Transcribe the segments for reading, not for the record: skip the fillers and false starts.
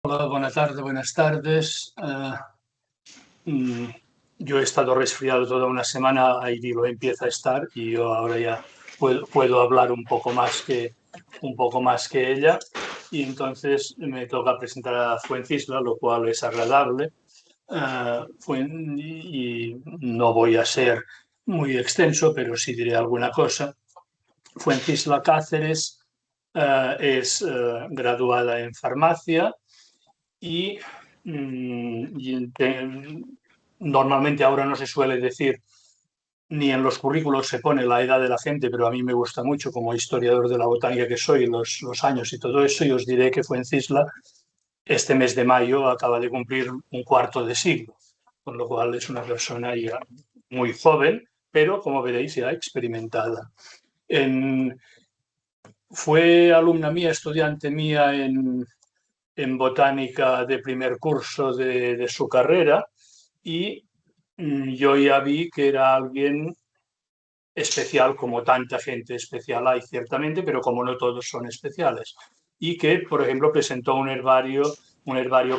Hola, buenas tardes. Yo he estado resfriado toda una semana, Heidi lo empieza a estar y yo ahora ya puedo hablar un poco más que ella, y entonces me toca presentar a Fuencisla, lo cual es agradable. Y no voy a ser muy extenso, pero sí diré alguna cosa. Fuencisla Cáceres es graduada en farmacia y, normalmente ahora no se suele decir, ni en los currículos se pone la edad de la gente, pero a mí me gusta mucho como historiador de la botánica que soy, los años y todo eso, y os diré que Fuencisla este mes de mayo acaba de cumplir un cuarto de siglo, con lo cual es una persona ya muy joven, pero como veréis ya experimentada. Fue alumna mía, estudiante mía en botánica de primer curso de su carrera, y yo ya vi que era alguien especial, como tanta gente especial hay ciertamente, pero como no todos son especiales, y que, por ejemplo, presentó un herbario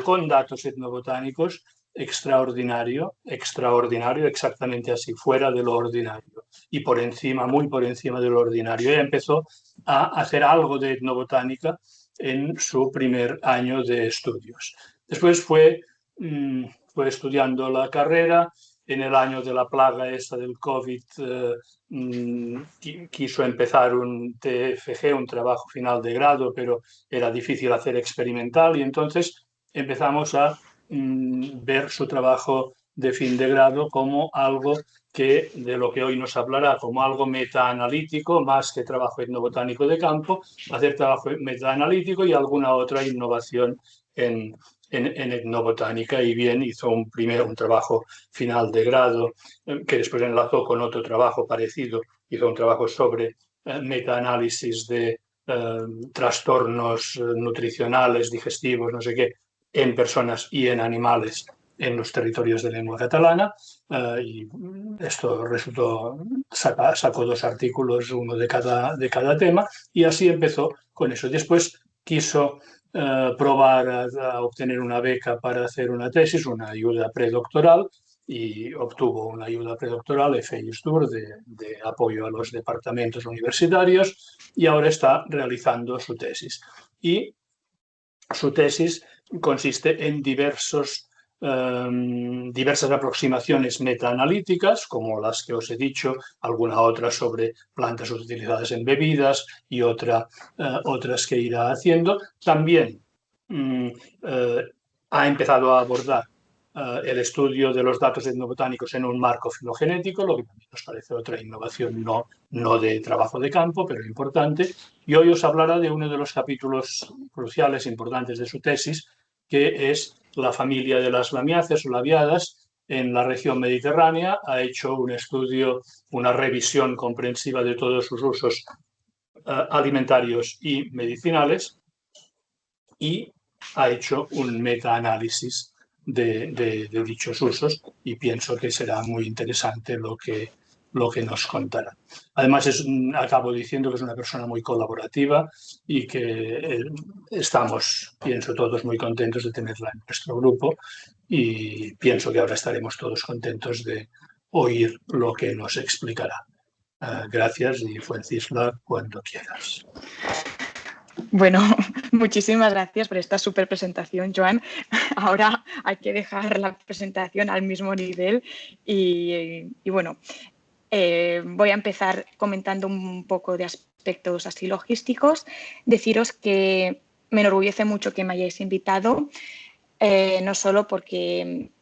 con datos etnobotánicos extraordinario, exactamente así, fuera de lo ordinario y por encima, muy por encima de lo ordinario. Ella empezó a hacer algo de etnobotánica en su primer año de estudios. Después fue estudiando la carrera. En el año de la plaga esta del COVID, quiso empezar un TFG, un trabajo final de grado, pero era difícil hacer experimental, y entonces empezamos a ver su trabajo de fin de grado como algo de lo que hoy nos hablará, como algo metaanalítico, más que trabajo etnobotánico de campo, hacer trabajo metaanalítico y alguna otra innovación en etnobotánica. Y bien, hizo un trabajo final de grado que después enlazó con otro trabajo parecido. Hizo un trabajo sobre metaanálisis de trastornos nutricionales, digestivos, no sé qué, en personas y en animales en los territorios de lengua catalana, y esto resultó, sacó 2 artículos, uno de cada tema, y así empezó con eso. Después quiso probar a obtener una beca para hacer una tesis, una ayuda predoctoral, y obtuvo una ayuda predoctoral, EFEISDUR, de apoyo a los departamentos universitarios, y ahora está realizando su tesis. Y su tesis consiste en diversas aproximaciones metaanalíticas, como las que os he dicho, alguna otra sobre plantas utilizadas en bebidas y otras que irá haciendo. También ha empezado a abordar el estudio de los datos etnobotánicos en un marco filogenético, lo que también nos parece otra innovación no de trabajo de campo, pero importante. Y hoy os hablará de uno de los capítulos cruciales, importantes de su tesis, que es la familia de las lamiáceas o labiadas en la región mediterránea. Ha hecho un estudio, una revisión comprensiva de todos sus usos alimentarios y medicinales, y ha hecho un metaanálisis de dichos usos, y pienso que será muy interesante lo que nos contará. Además, acabo diciendo que es una persona muy colaborativa y que estamos, pienso, todos muy contentos de tenerla en nuestro grupo, y pienso que ahora estaremos todos contentos de oír lo que nos explicará. Gracias, y Fuencisla, cuando quieras. Bueno, muchísimas gracias por esta súper presentación, Joan. Ahora hay que dejar la presentación al mismo nivel y bueno, voy a empezar comentando un poco de aspectos así logísticos. Deciros que me enorgullece mucho que me hayáis invitado, no solo porque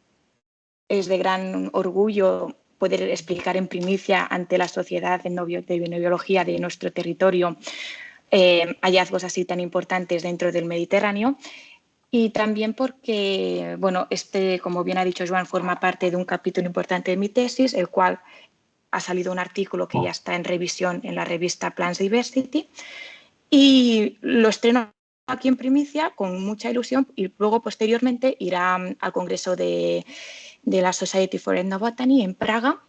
es de gran orgullo poder explicar en primicia ante la sociedad de biobiología de nuestro territorio hallazgos así tan importantes dentro del Mediterráneo, y también porque, bueno, como bien ha dicho Joan, forma parte de un capítulo importante de mi tesis, el cual ha salido un artículo que ya está en revisión en la revista Plants Diversity, y lo estreno aquí en primicia con mucha ilusión, y luego posteriormente irá al congreso de la Society for Ethnobotany en Praga,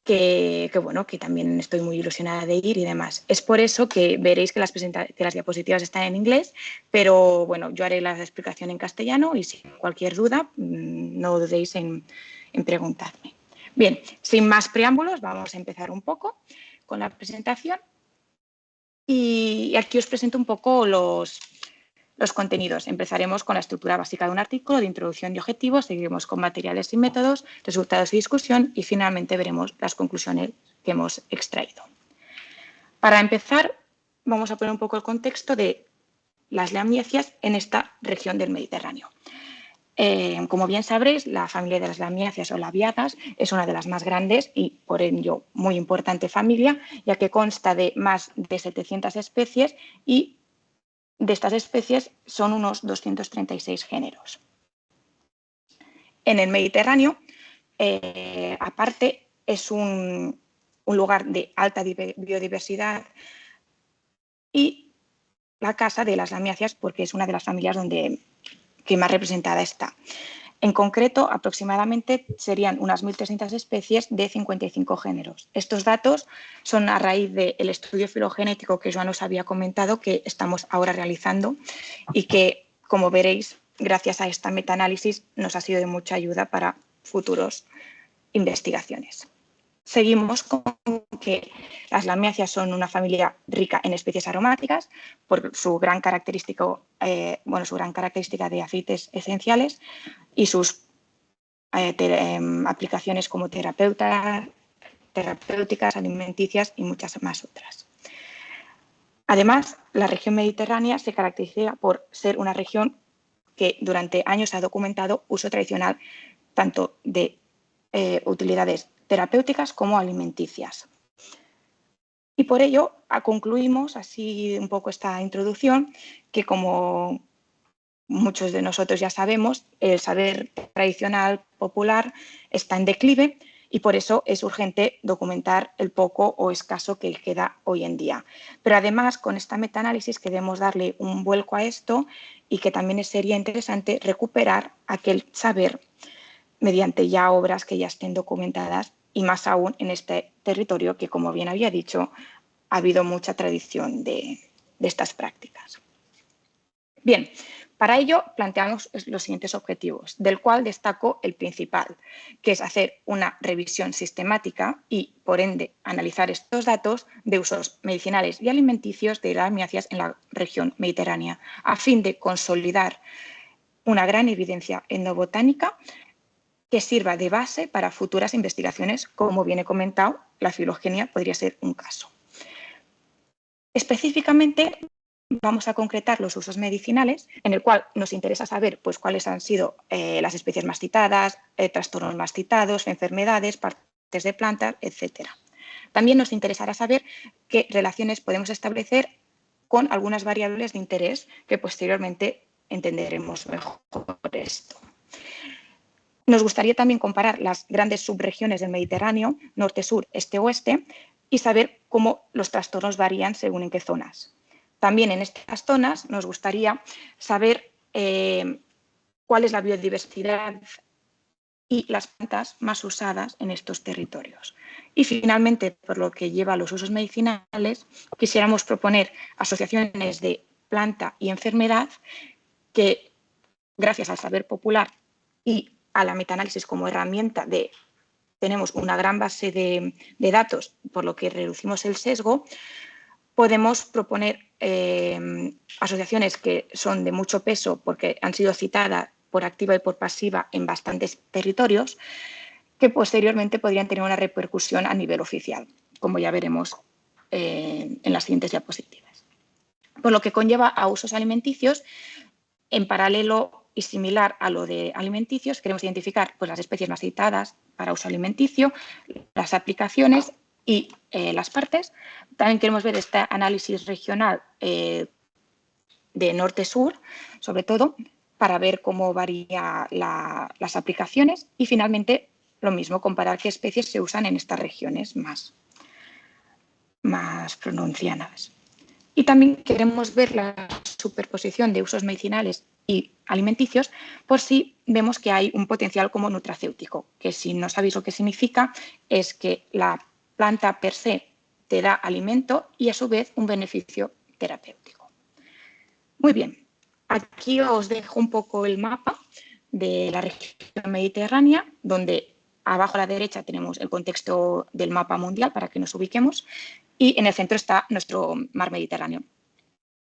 bueno, que también estoy muy ilusionada de ir y demás. Es por eso que veréis que las diapositivas están en inglés, pero bueno, yo haré la explicación en castellano y si cualquier duda, no dudéis en preguntarme. Bien, sin más preámbulos, vamos a empezar un poco con la presentación y aquí os presento un poco los contenidos. Empezaremos con la estructura básica de un artículo, de introducción y objetivos, seguiremos con materiales y métodos, resultados y discusión y finalmente veremos las conclusiones que hemos extraído. Para empezar, vamos a poner un poco el contexto de las lamiáceas en esta región del Mediterráneo. Como bien sabréis, la familia de las lamiáceas o labiadas es una de las más grandes y, por ello, muy importante familia, ya que consta de más de 700 especies y de estas especies son unos 236 géneros. En el Mediterráneo, aparte, es un lugar de alta biodiversidad y la casa de las lamiáceas porque es una de las familias que más representada está. En concreto, aproximadamente serían unas 1.300 especies de 55 géneros. Estos datos son a raíz del estudio filogenético que Joan os había comentado que estamos ahora realizando y que, como veréis, gracias a esta metaanálisis nos ha sido de mucha ayuda para futuras investigaciones. Seguimos con que las lamiáceas son una familia rica en especies aromáticas por su gran característica de aceites esenciales y sus aplicaciones como terapéuticas, alimenticias y muchas más otras. Además, la región mediterránea se caracteriza por ser una región que durante años ha documentado uso tradicional tanto de utilidades terapéuticas como alimenticias. Y por ello concluimos así un poco esta introducción que, como muchos de nosotros ya sabemos, el saber tradicional popular está en declive y por eso es urgente documentar el poco o escaso que queda hoy en día. Pero además, con esta metaanálisis queremos darle un vuelco a esto y que también sería interesante recuperar aquel saber mediante ya obras que ya estén documentadas y más aún en este territorio que, como bien había dicho, ha habido mucha tradición de estas prácticas. Bien, para ello planteamos los siguientes objetivos, del cual destaco el principal, que es hacer una revisión sistemática y, por ende, analizar estos datos de usos medicinales y alimenticios de lamiáceas en la región mediterránea, a fin de consolidar una gran evidencia etnobotánica que sirva de base para futuras investigaciones, como bien he comentado, la filogenia podría ser un caso. Específicamente, vamos a concretar los usos medicinales, en el cual nos interesa saber pues, cuáles han sido las especies más citadas, trastornos más citados, enfermedades, partes de plantas, etc. También nos interesará saber qué relaciones podemos establecer con algunas variables de interés que posteriormente entenderemos mejor esto. Nos gustaría también comparar las grandes subregiones del Mediterráneo, norte-sur, este-oeste, y saber cómo los trastornos varían según en qué zonas. También en estas zonas nos gustaría saber cuál es la biodiversidad y las plantas más usadas en estos territorios. Y finalmente, por lo que lleva a los usos medicinales, quisiéramos proponer asociaciones de planta y enfermedad que, gracias al saber popular y a la metaanálisis como herramienta tenemos una gran base de datos, por lo que reducimos el sesgo, podemos proponer asociaciones que son de mucho peso porque han sido citadas por activa y por pasiva en bastantes territorios, que posteriormente podrían tener una repercusión a nivel oficial, como ya veremos en las siguientes diapositivas. Por lo que conlleva a usos alimenticios, en paralelo y similar a lo de alimenticios, queremos identificar pues, las especies más citadas para uso alimenticio, las aplicaciones y las partes. También queremos ver este análisis regional de norte-sur, sobre todo, para ver cómo varían las aplicaciones y finalmente lo mismo, comparar qué especies se usan en estas regiones más pronunciadas. Y también queremos ver la superposición de usos medicinales alimenticios, por si vemos que hay un potencial como nutracéutico, que si no sabéis lo que significa, es que la planta per se te da alimento y a su vez un beneficio terapéutico. Muy bien, aquí os dejo un poco el mapa de la región mediterránea, donde abajo a la derecha tenemos el contexto del mapa mundial para que nos ubiquemos y en el centro está nuestro mar Mediterráneo.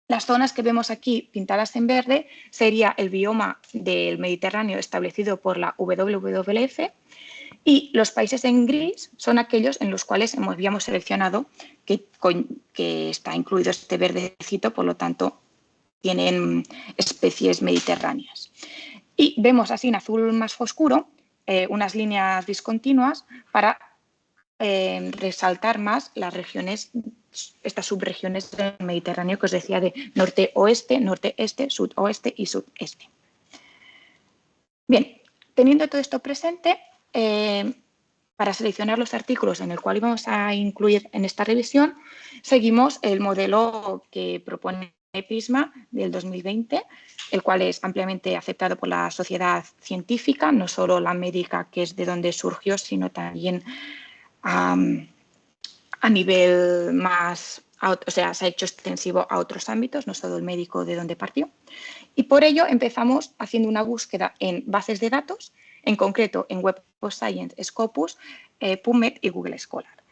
Las zonas que vemos aquí pintadas en verde sería el bioma del Mediterráneo establecido por la WWF y los países en gris son aquellos en los cuales habíamos seleccionado que está incluido este verdecito, por lo tanto tienen especies mediterráneas. Y vemos así en azul más oscuro unas líneas discontinuas para resaltar más las regiones, estas subregiones del Mediterráneo que os decía de norte-oeste, norte-este, sudoeste y sudeste. Bien, teniendo todo esto presente, para seleccionar los artículos en el cual íbamos a incluir en esta revisión, seguimos el modelo que propone PRISMA del 2020, el cual es ampliamente aceptado por la sociedad científica, no solo la médica, que es de donde surgió, sino también a nivel más, o sea, se ha hecho extensivo a otros ámbitos, no solo el médico de donde partió. Y por ello empezamos haciendo una búsqueda en bases de datos, en concreto en Web of Science, Scopus, PubMed y Google Scholar.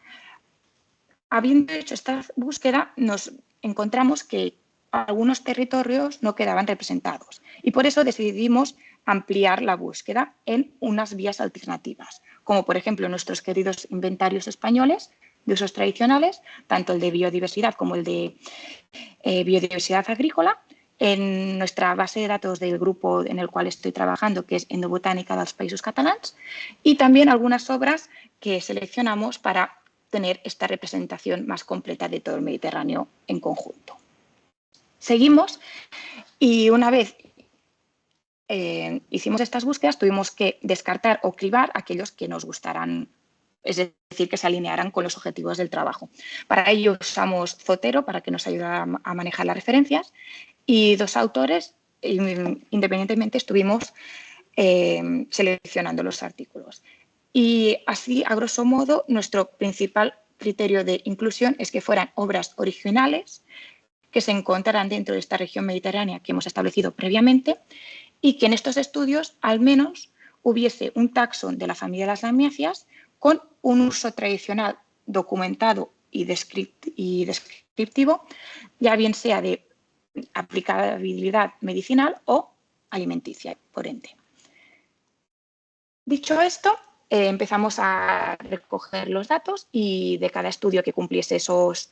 Habiendo hecho esta búsqueda, nos encontramos que algunos territorios no quedaban representados y por eso decidimos ampliar la búsqueda en unas vías alternativas, como por ejemplo nuestros queridos inventarios españoles de usos tradicionales, tanto el de biodiversidad como el de biodiversidad agrícola, en nuestra base de datos del grupo en el cual estoy trabajando, que es Endobotánica dels Països Catalans, y también algunas obras que seleccionamos para tener esta representación más completa de todo el Mediterráneo en conjunto. Seguimos y una vez hicimos estas búsquedas, tuvimos que descartar o cribar aquellos que nos gustaran, es decir, que se alinearan con los objetivos del trabajo. Para ello usamos Zotero para que nos ayudara a manejar las referencias y dos autores, independientemente, estuvimos seleccionando los artículos. Y así, a grosso modo, nuestro principal criterio de inclusión es que fueran obras originales que se encontraran dentro de esta región mediterránea que hemos establecido previamente y que en estos estudios al menos hubiese un taxón de la familia de las lamiáceas con un uso tradicional documentado y descriptivo, ya bien sea de aplicabilidad medicinal o alimenticia, por ende. Dicho esto, empezamos a recoger los datos y de cada estudio que cumpliese esos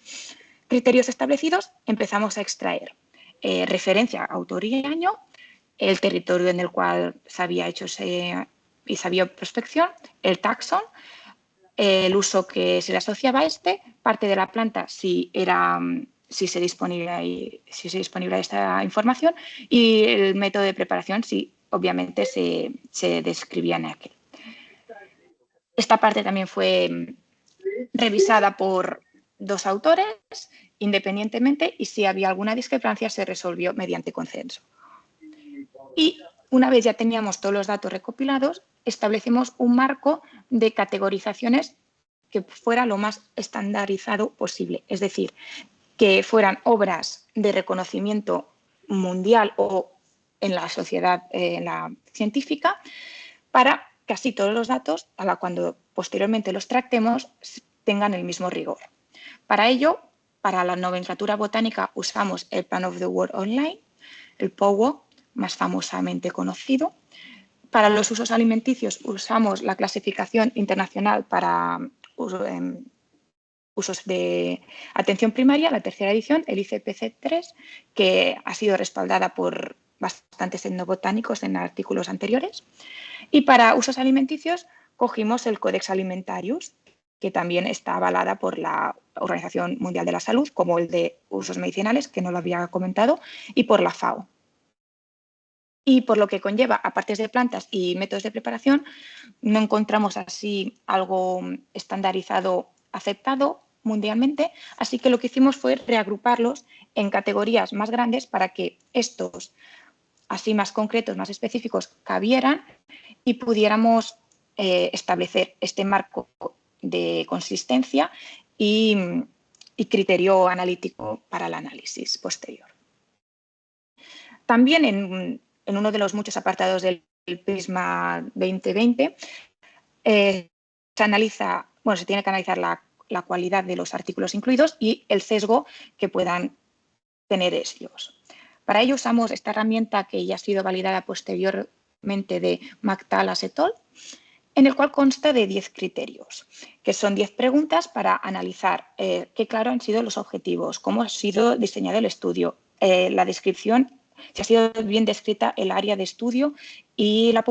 criterios establecidos, empezamos a extraer referencia, autoría y año, el territorio en el cual se había hecho y se había prospección, el taxón, el uso que se le asociaba a este, parte de la planta si se disponible esta información y el método de preparación si obviamente se describía en aquel. Esta parte también fue revisada por dos autores independientemente y si había alguna discrepancia se resolvió mediante consenso. Y una vez ya teníamos todos los datos recopilados, establecimos un marco de categorizaciones que fuera lo más estandarizado posible, es decir, que fueran obras de reconocimiento mundial o en la sociedad científica para casi todos los datos, cuando posteriormente los tratemos, tengan el mismo rigor. Para ello, para la nomenclatura botánica usamos el Plan of the World Online, el POWO, más famosamente conocido. Para los usos alimenticios usamos la clasificación internacional para usos de atención primaria, la tercera edición, el ICPC3, que ha sido respaldada por bastantes etnobotánicos en artículos anteriores. Y para usos alimenticios cogimos el Codex Alimentarius, que también está avalada por la Organización Mundial de la Salud, como el de usos medicinales, que no lo había comentado, y por la FAO. Y por lo que conlleva a partes de plantas y métodos de preparación, no encontramos así algo estandarizado aceptado mundialmente, así que lo que hicimos fue reagruparlos en categorías más grandes para que estos así más concretos, más específicos, cabieran y pudiéramos establecer este marco de consistencia y criterio analítico para el análisis posterior. También en uno de los muchos apartados del Prisma 2020 se tiene que analizar la cualidad de los artículos incluidos y el sesgo que puedan tener ellos. Para ello usamos esta herramienta que ya ha sido validada posteriormente de McTalas et al., en el cual consta de 10 criterios, que son 10 preguntas para analizar qué claro han sido los objetivos, cómo ha sido diseñado el estudio, la descripción, si ha sido bien descrita el área de estudio y la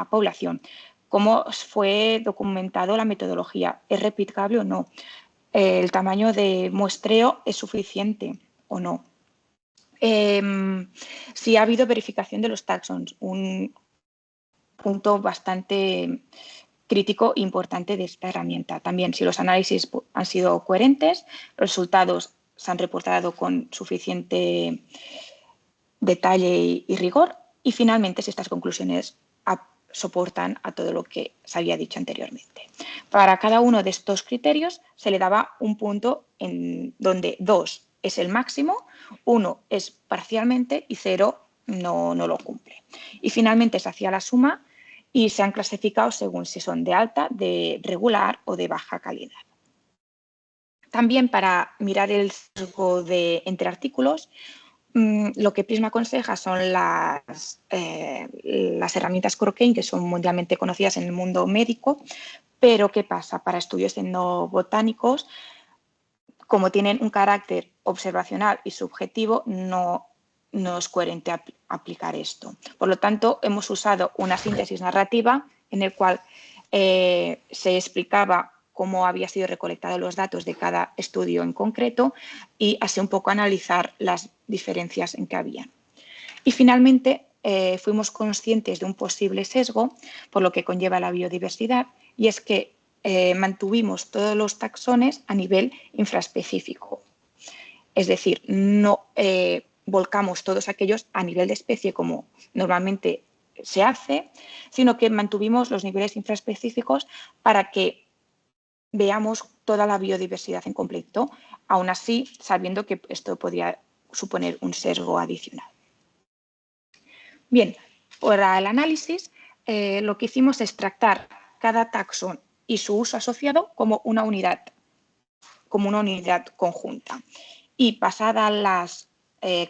población, cómo fue documentado la metodología, es replicable o no, el tamaño de muestreo es suficiente o no, si ha habido verificación de los taxons, un punto bastante crítico e importante de esta herramienta. También si los análisis han sido coherentes, los resultados se han reportado con suficiente detalle y rigor y finalmente si estas conclusiones soportan a todo lo que se había dicho anteriormente. Para cada uno de estos criterios se le daba un punto en donde 2 es el máximo, 1 es parcialmente y 0 no lo cumple. Y finalmente se hacía la suma y se han clasificado según si son de alta, de regular o de baja calidad. También para mirar el sesgo entre artículos, lo que Prisma aconseja son las herramientas Cochrane, que son mundialmente conocidas en el mundo médico, pero ¿qué pasa? Para estudios etnobotánicos, como tienen un carácter observacional y subjetivo, no es coherente aplicar esto. Por lo tanto, hemos usado una síntesis narrativa en el cual se explicaba cómo había sido recolectados los datos de cada estudio en concreto y así un poco analizar las diferencias en que había. Y finalmente fuimos conscientes de un posible sesgo por lo que conlleva la biodiversidad y es que mantuvimos todos los taxones a nivel infraespecífico. Es decir, no volcamos todos aquellos a nivel de especie como normalmente se hace, sino que mantuvimos los niveles infraespecíficos para que veamos toda la biodiversidad en completo, aún así sabiendo que esto podría suponer un sesgo adicional. Bien, para el análisis lo que hicimos es tratar cada taxón y su uso asociado como una unidad conjunta. Y pasadas las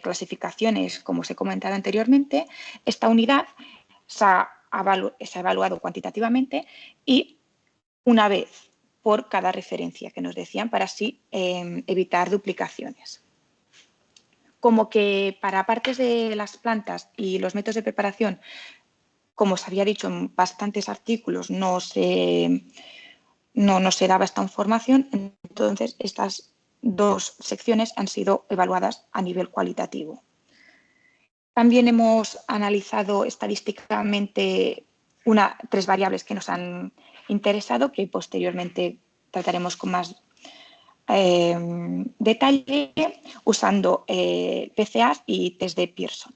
clasificaciones, como os he comentado anteriormente, esta unidad se ha evaluado cuantitativamente y una vez por cada referencia que nos decían para así evitar duplicaciones. Como que para partes de las plantas y los métodos de preparación, como os había dicho en bastantes artículos, no se daba esta información, entonces estas 2 secciones han sido evaluadas a nivel cualitativo. También hemos analizado estadísticamente 3 variables que nos han interesado, que posteriormente trataremos con más detalle, usando PCAs y test de Pearson.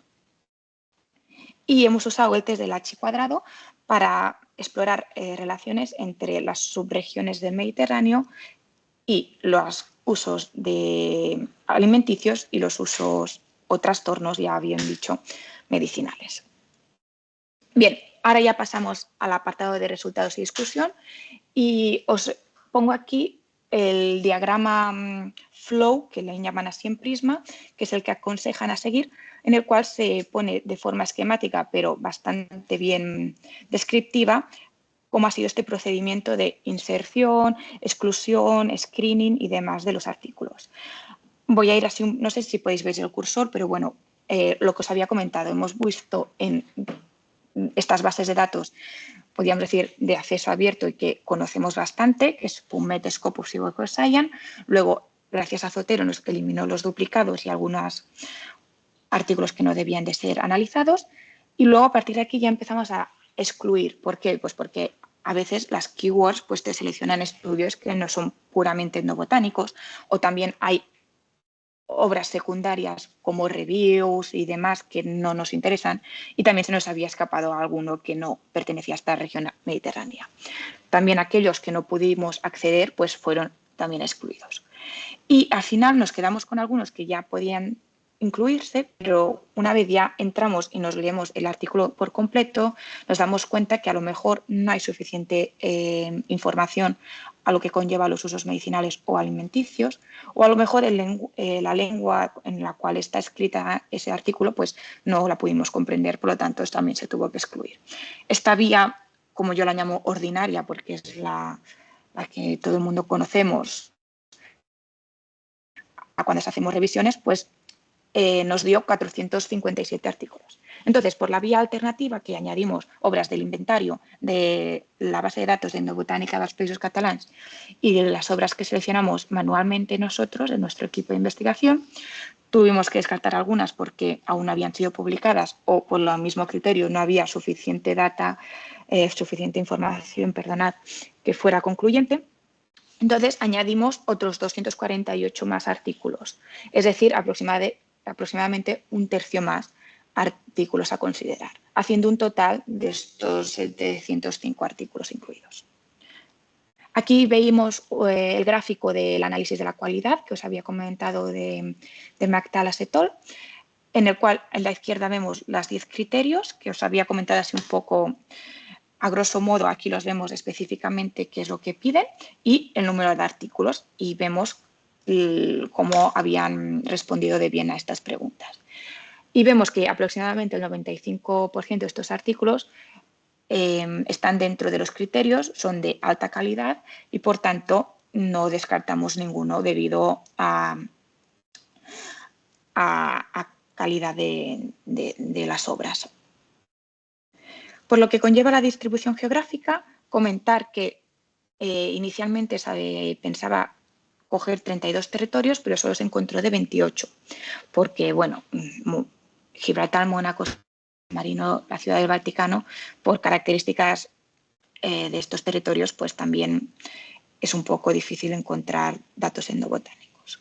Y hemos usado el test del H cuadrado para explorar relaciones entre las subregiones del Mediterráneo y los usos alimenticios y los usos o trastornos, ya bien dicho, medicinales. Bien, ahora ya pasamos al apartado de resultados y discusión y os pongo aquí el diagrama flow, que le llaman así en Prisma, que es el que aconsejan a seguir, en el cual se pone de forma esquemática, pero bastante bien descriptiva, cómo ha sido este procedimiento de inserción, exclusión, screening y demás de los artículos. Voy a ir así, no sé si podéis ver el cursor, pero bueno, lo que os había comentado, hemos visto en estas bases de datos, podríamos decir, de acceso abierto y que conocemos bastante, que es PubMed, Scopus y Web of Science. Luego, gracias a Zotero, nos eliminó los duplicados y algunos artículos que no debían de ser analizados. Y luego, a partir de aquí, ya empezamos a excluir. ¿Por qué? Pues porque a veces las keywords pues, te seleccionan estudios que no son puramente etnobotánicos o también hay obras secundarias como reviews y demás que no nos interesan, y también se nos había escapado alguno que no pertenecía a esta región mediterránea. También aquellos que no pudimos acceder pues fueron también excluidos. Y al final nos quedamos con algunos que ya podían incluirse, pero una vez ya entramos y nos leemos el artículo por completo, nos damos cuenta que a lo mejor no hay suficiente información a lo que conlleva los usos medicinales o alimenticios, o a lo mejor la lengua en la cual está escrita ese artículo pues no la pudimos comprender, por lo tanto también se tuvo que excluir. Esta vía, como yo la llamo ordinaria, porque es la que todo el mundo conocemos cuando hacemos revisiones, pues nos dio 457 artículos. Entonces, por la vía alternativa que añadimos obras del inventario de la base de datos de Etnobotánica dels Països Catalans y de las obras que seleccionamos manualmente nosotros, en nuestro equipo de investigación, tuvimos que descartar algunas porque aún no habían sido publicadas o por el mismo criterio no había suficiente información, que fuera concluyente. Entonces, añadimos otros 248 más artículos, es decir, aproximadamente un tercio más artículos a considerar, haciendo un total de estos 705 artículos incluidos. Aquí veis el gráfico del análisis de la cualidad que os había comentado de McTalas et al., en el cual en la izquierda vemos los 10 criterios que os había comentado así un poco. A grosso modo, aquí los vemos específicamente qué es lo que piden y el número de artículos y vemos cómo habían respondido de bien a estas preguntas. Y vemos que aproximadamente el 95% de estos artículos están dentro de los criterios, son de alta calidad y, por tanto, no descartamos ninguno debido a calidad de las obras. Por lo que conlleva la distribución geográfica, comentar que inicialmente se pensaba coger 32 territorios, pero solo se encontró de 28, porque, bueno, Gibraltar, Mónaco, Marino, la Ciudad del Vaticano, por características de estos territorios, pues también es un poco difícil encontrar datos etnobotánicos.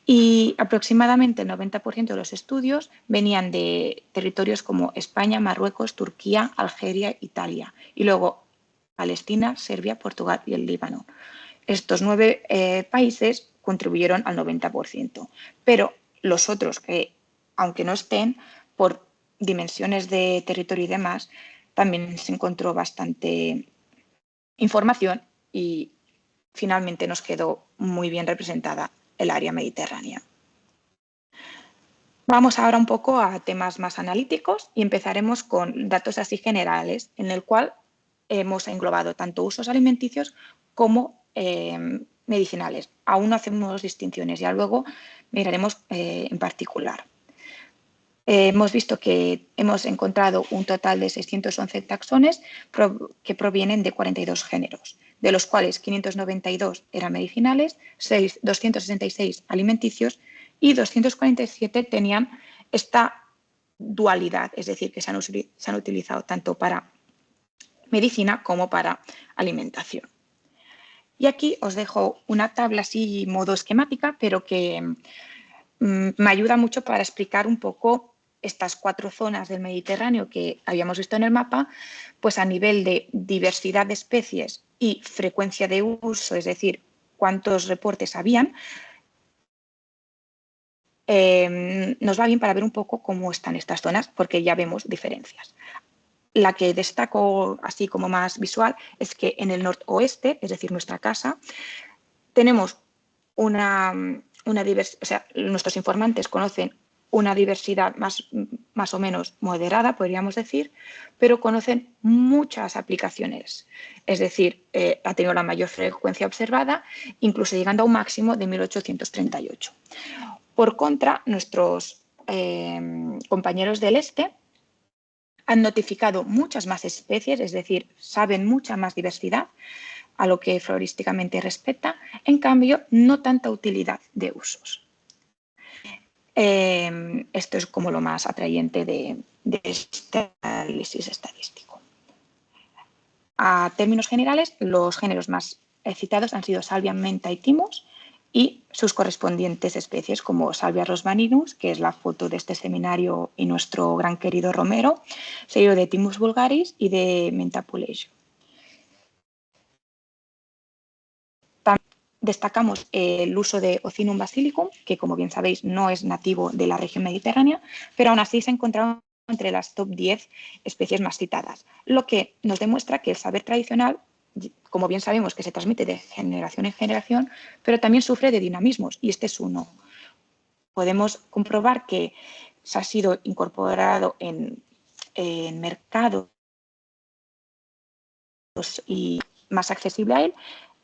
Y aproximadamente el 90% de los estudios venían de territorios como España, Marruecos, Turquía, Algeria, Italia y luego Palestina, Serbia, Portugal y el Líbano. Estos 9 países contribuyeron al 90%, pero los otros que, aunque no estén, por dimensiones de territorio y demás, también se encontró bastante información y finalmente nos quedó muy bien representada el área mediterránea. Vamos ahora un poco a temas más analíticos y empezaremos con datos así generales, en el cual hemos englobado tanto usos alimenticios como medicinales. Aún no hacemos distinciones, ya luego miraremos en particular. Hemos visto que hemos encontrado un total de 611 taxones que provienen de 42 géneros, de los cuales 592 eran medicinales, 266 alimenticios y 247 tenían esta dualidad, es decir, que se han utilizado tanto para medicina como para alimentación. Y aquí os dejo una tabla así modo esquemática, pero que me ayuda mucho para explicar un poco estas 4 zonas del Mediterráneo que habíamos visto en el mapa, pues a nivel de diversidad de especies y frecuencia de uso, es decir, cuántos reportes habían, nos va bien para ver un poco cómo están estas zonas, porque ya vemos diferencias. La que destaco así como más visual es que en el noroeste, es decir, nuestra casa, tenemos una diversidad, o sea, nuestros informantes conocen una diversidad más o menos moderada, podríamos decir, pero conocen muchas aplicaciones. Es decir, ha tenido la mayor frecuencia observada, incluso llegando a un máximo de 1838. Por contra, nuestros compañeros del este han notificado muchas más especies, es decir, saben mucha más diversidad a lo que florísticamente respecta, en cambio, no tanta utilidad de usos. Esto es como lo más atrayente de este análisis estadístico. A términos generales, los géneros más citados han sido Salvia, Menta y Thymus, y sus correspondientes especies como Salvia rosmarinus, que es la foto de este seminario, y nuestro gran querido romero, seguido de Thymus vulgaris y de Mentapullegio. Destacamos el uso de Ocinum basilicum, que como bien sabéis no es nativo de la región mediterránea, pero aún así se ha encontrado entre las top 10 especies más citadas, lo que nos demuestra que el saber tradicional, como bien sabemos, que se transmite de generación en generación, pero también sufre de dinamismos, y este es uno. Podemos comprobar que se ha sido incorporado en mercados y más accesible a él,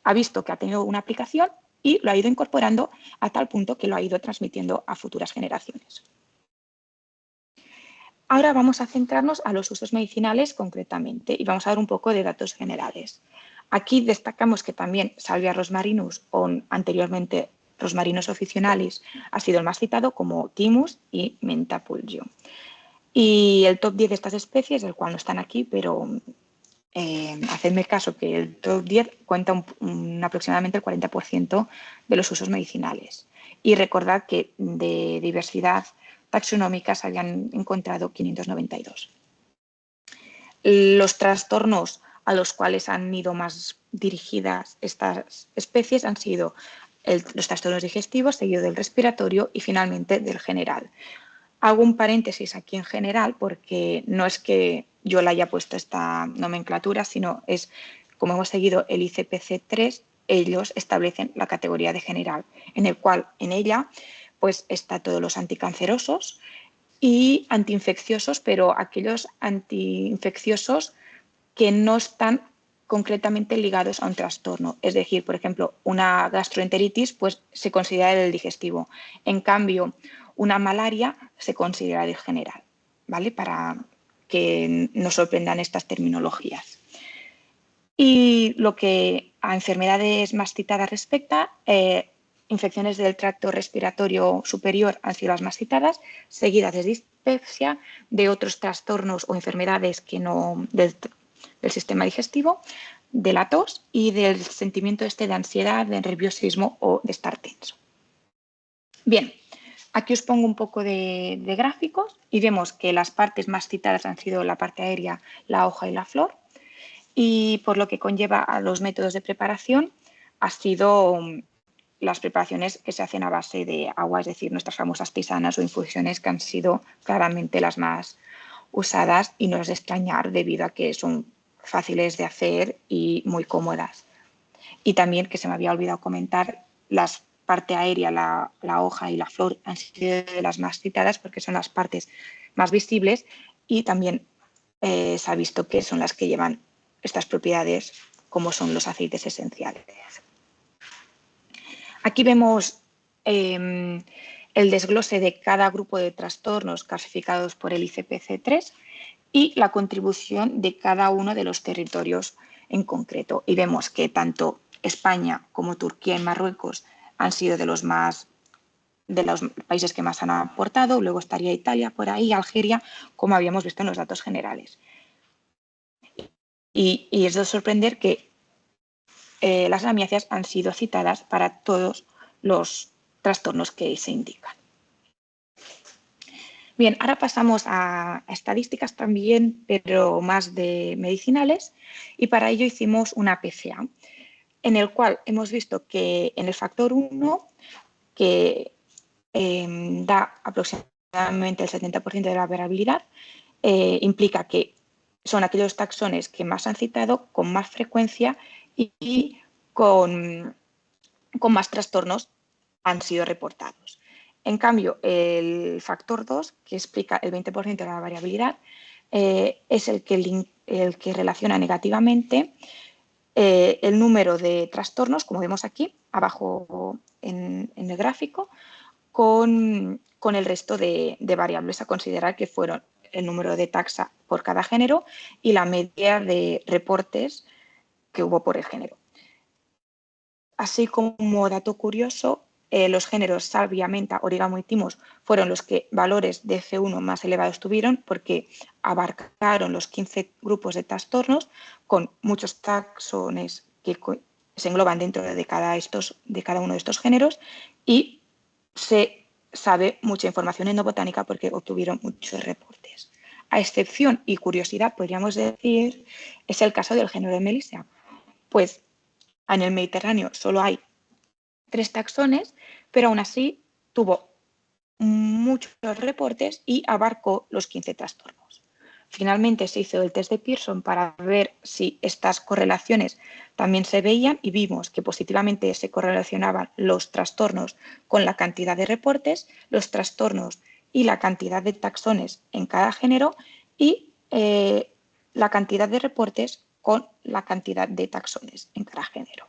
ha visto que ha tenido una aplicación y lo ha ido incorporando a tal punto que lo ha ido transmitiendo a futuras generaciones. Ahora vamos a centrarnos a los usos medicinales concretamente y vamos a dar un poco de datos generales. Aquí destacamos que también Salvia rosmarinus o anteriormente Rosmarinus officinalis ha sido el más citado, como Thymus y Mentapulgio. Y el top 10 de estas especies, del cual no están aquí, pero hacedme caso que el top 10 cuenta aproximadamente el 40% de los usos medicinales. Y recordad que de diversidad taxonómica se habían encontrado 592. Los trastornos a los cuales han ido más dirigidas estas especies han sido los trastornos digestivos, seguido del respiratorio y finalmente del general. Hago un paréntesis aquí en general porque no es que yo le haya puesto esta nomenclatura, sino es como hemos seguido el ICPC3, ellos establecen la categoría de general, en el cual en ella pues está todos los anticancerosos y antiinfecciosos, pero aquellos antiinfecciosos que no están concretamente ligados a un trastorno. Es decir, por ejemplo, una gastroenteritis pues, se considera del digestivo. En cambio, una malaria se considera del general, ¿vale? Para que nos sorprendan estas terminologías. Y lo que a enfermedades más citadas respecta, infecciones del tracto respiratorio superior han sido las más citadas, seguidas de dispepsia, de otros trastornos o enfermedades que no del sistema digestivo, de la tos y del sentimiento de ansiedad, de nerviosismo o de estar tenso. Bien, aquí os pongo un poco de gráficos y vemos que las partes más citadas han sido la parte aérea, la hoja y la flor, y por lo que conlleva a los métodos de preparación ha sido las preparaciones que se hacen a base de agua, es decir, nuestras famosas tisanas o infusiones, que han sido claramente las más usadas, y no es de extrañar debido a que son fáciles de hacer y muy cómodas. Y también, que se me había olvidado comentar, la parte aérea, la hoja y la flor han sido de las más citadas porque son las partes más visibles y también se ha visto que son las que llevan estas propiedades, como son los aceites esenciales. Aquí vemos el desglose de cada grupo de trastornos clasificados por el ICPC3 y la contribución de cada uno de los territorios en concreto. Y vemos que tanto España como Turquía y Marruecos han sido de los países que más han aportado, luego estaría Italia por ahí, Algeria, como habíamos visto en los datos generales. Y es de sorprender que las lamiáceas han sido citadas para todos los trastornos que se indican. Bien, ahora pasamos a estadísticas también, pero más de medicinales, y para ello hicimos una PCA, en el cual hemos visto que en el factor 1, que da aproximadamente el 70% de la variabilidad, implica que son aquellos taxones que más han citado con más frecuencia y con más trastornos han sido reportados. En cambio, el factor 2, que explica el 20% de la variabilidad, es el que relaciona negativamente el número de trastornos, como vemos aquí, abajo en el gráfico, con el resto de variables a considerar, que fueron el número de taxa por cada género y la media de reportes que hubo por el género. Así como dato curioso, los géneros Salvia, Menta, Orégano y Thymus fueron los que valores de F1 más elevados tuvieron, porque abarcaron los 15 grupos de trastornos con muchos taxones que se engloban dentro de cada uno de estos géneros y se sabe mucha información etnobotánica porque obtuvieron muchos reportes. A excepción y curiosidad, podríamos decir, es el caso del género de Melisea, pues en el Mediterráneo solo hay 3 taxones, pero aún así tuvo muchos reportes y abarcó los 15 trastornos. Finalmente se hizo el test de Pearson para ver si estas correlaciones también se veían y vimos que positivamente se correlacionaban los trastornos con la cantidad de reportes, los trastornos y la cantidad de taxones en cada género y la cantidad de reportes con la cantidad de taxones en cada género.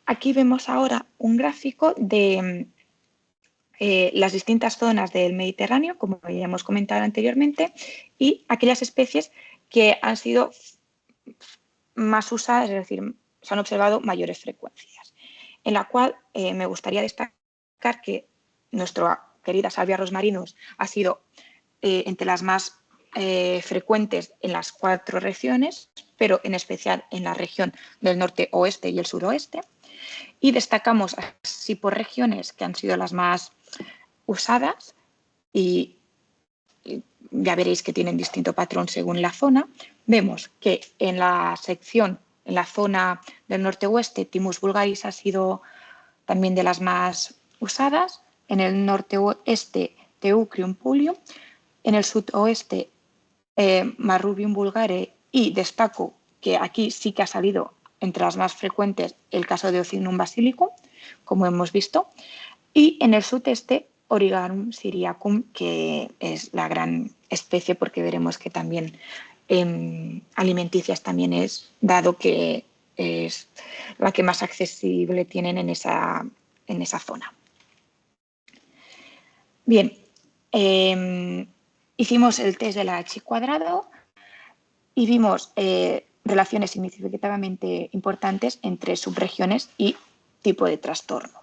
Aquí vemos ahora un gráfico de las distintas zonas del Mediterráneo, como ya hemos comentado anteriormente, y aquellas especies que han sido más usadas, es decir, se han observado mayores frecuencias, en la cual me gustaría destacar que nuestra querida Salvia rosmarinus ha sido entre las más frecuentes en las 4 regiones, pero en especial en la región del norte-oeste y el suroeste. Y destacamos así por regiones que han sido las más usadas y ya veréis que tienen distinto patrón según la zona. Vemos que en la zona del norte-oeste, Thymus vulgaris ha sido también de las más usadas. En el norte-oeste, Teucrium pulium. En el sudoeste, Marrubium vulgare, y destaco que aquí sí que ha salido entre las más frecuentes el caso de Ocinum basilicum, como hemos visto, y en el sudeste Origanum syriacum, que es la gran especie porque veremos que también alimenticias también es, dado que es la que más accesible tienen en esa zona. Bien, hicimos el test de la H cuadrado y vimos relaciones significativamente importantes entre subregiones y tipo de trastorno,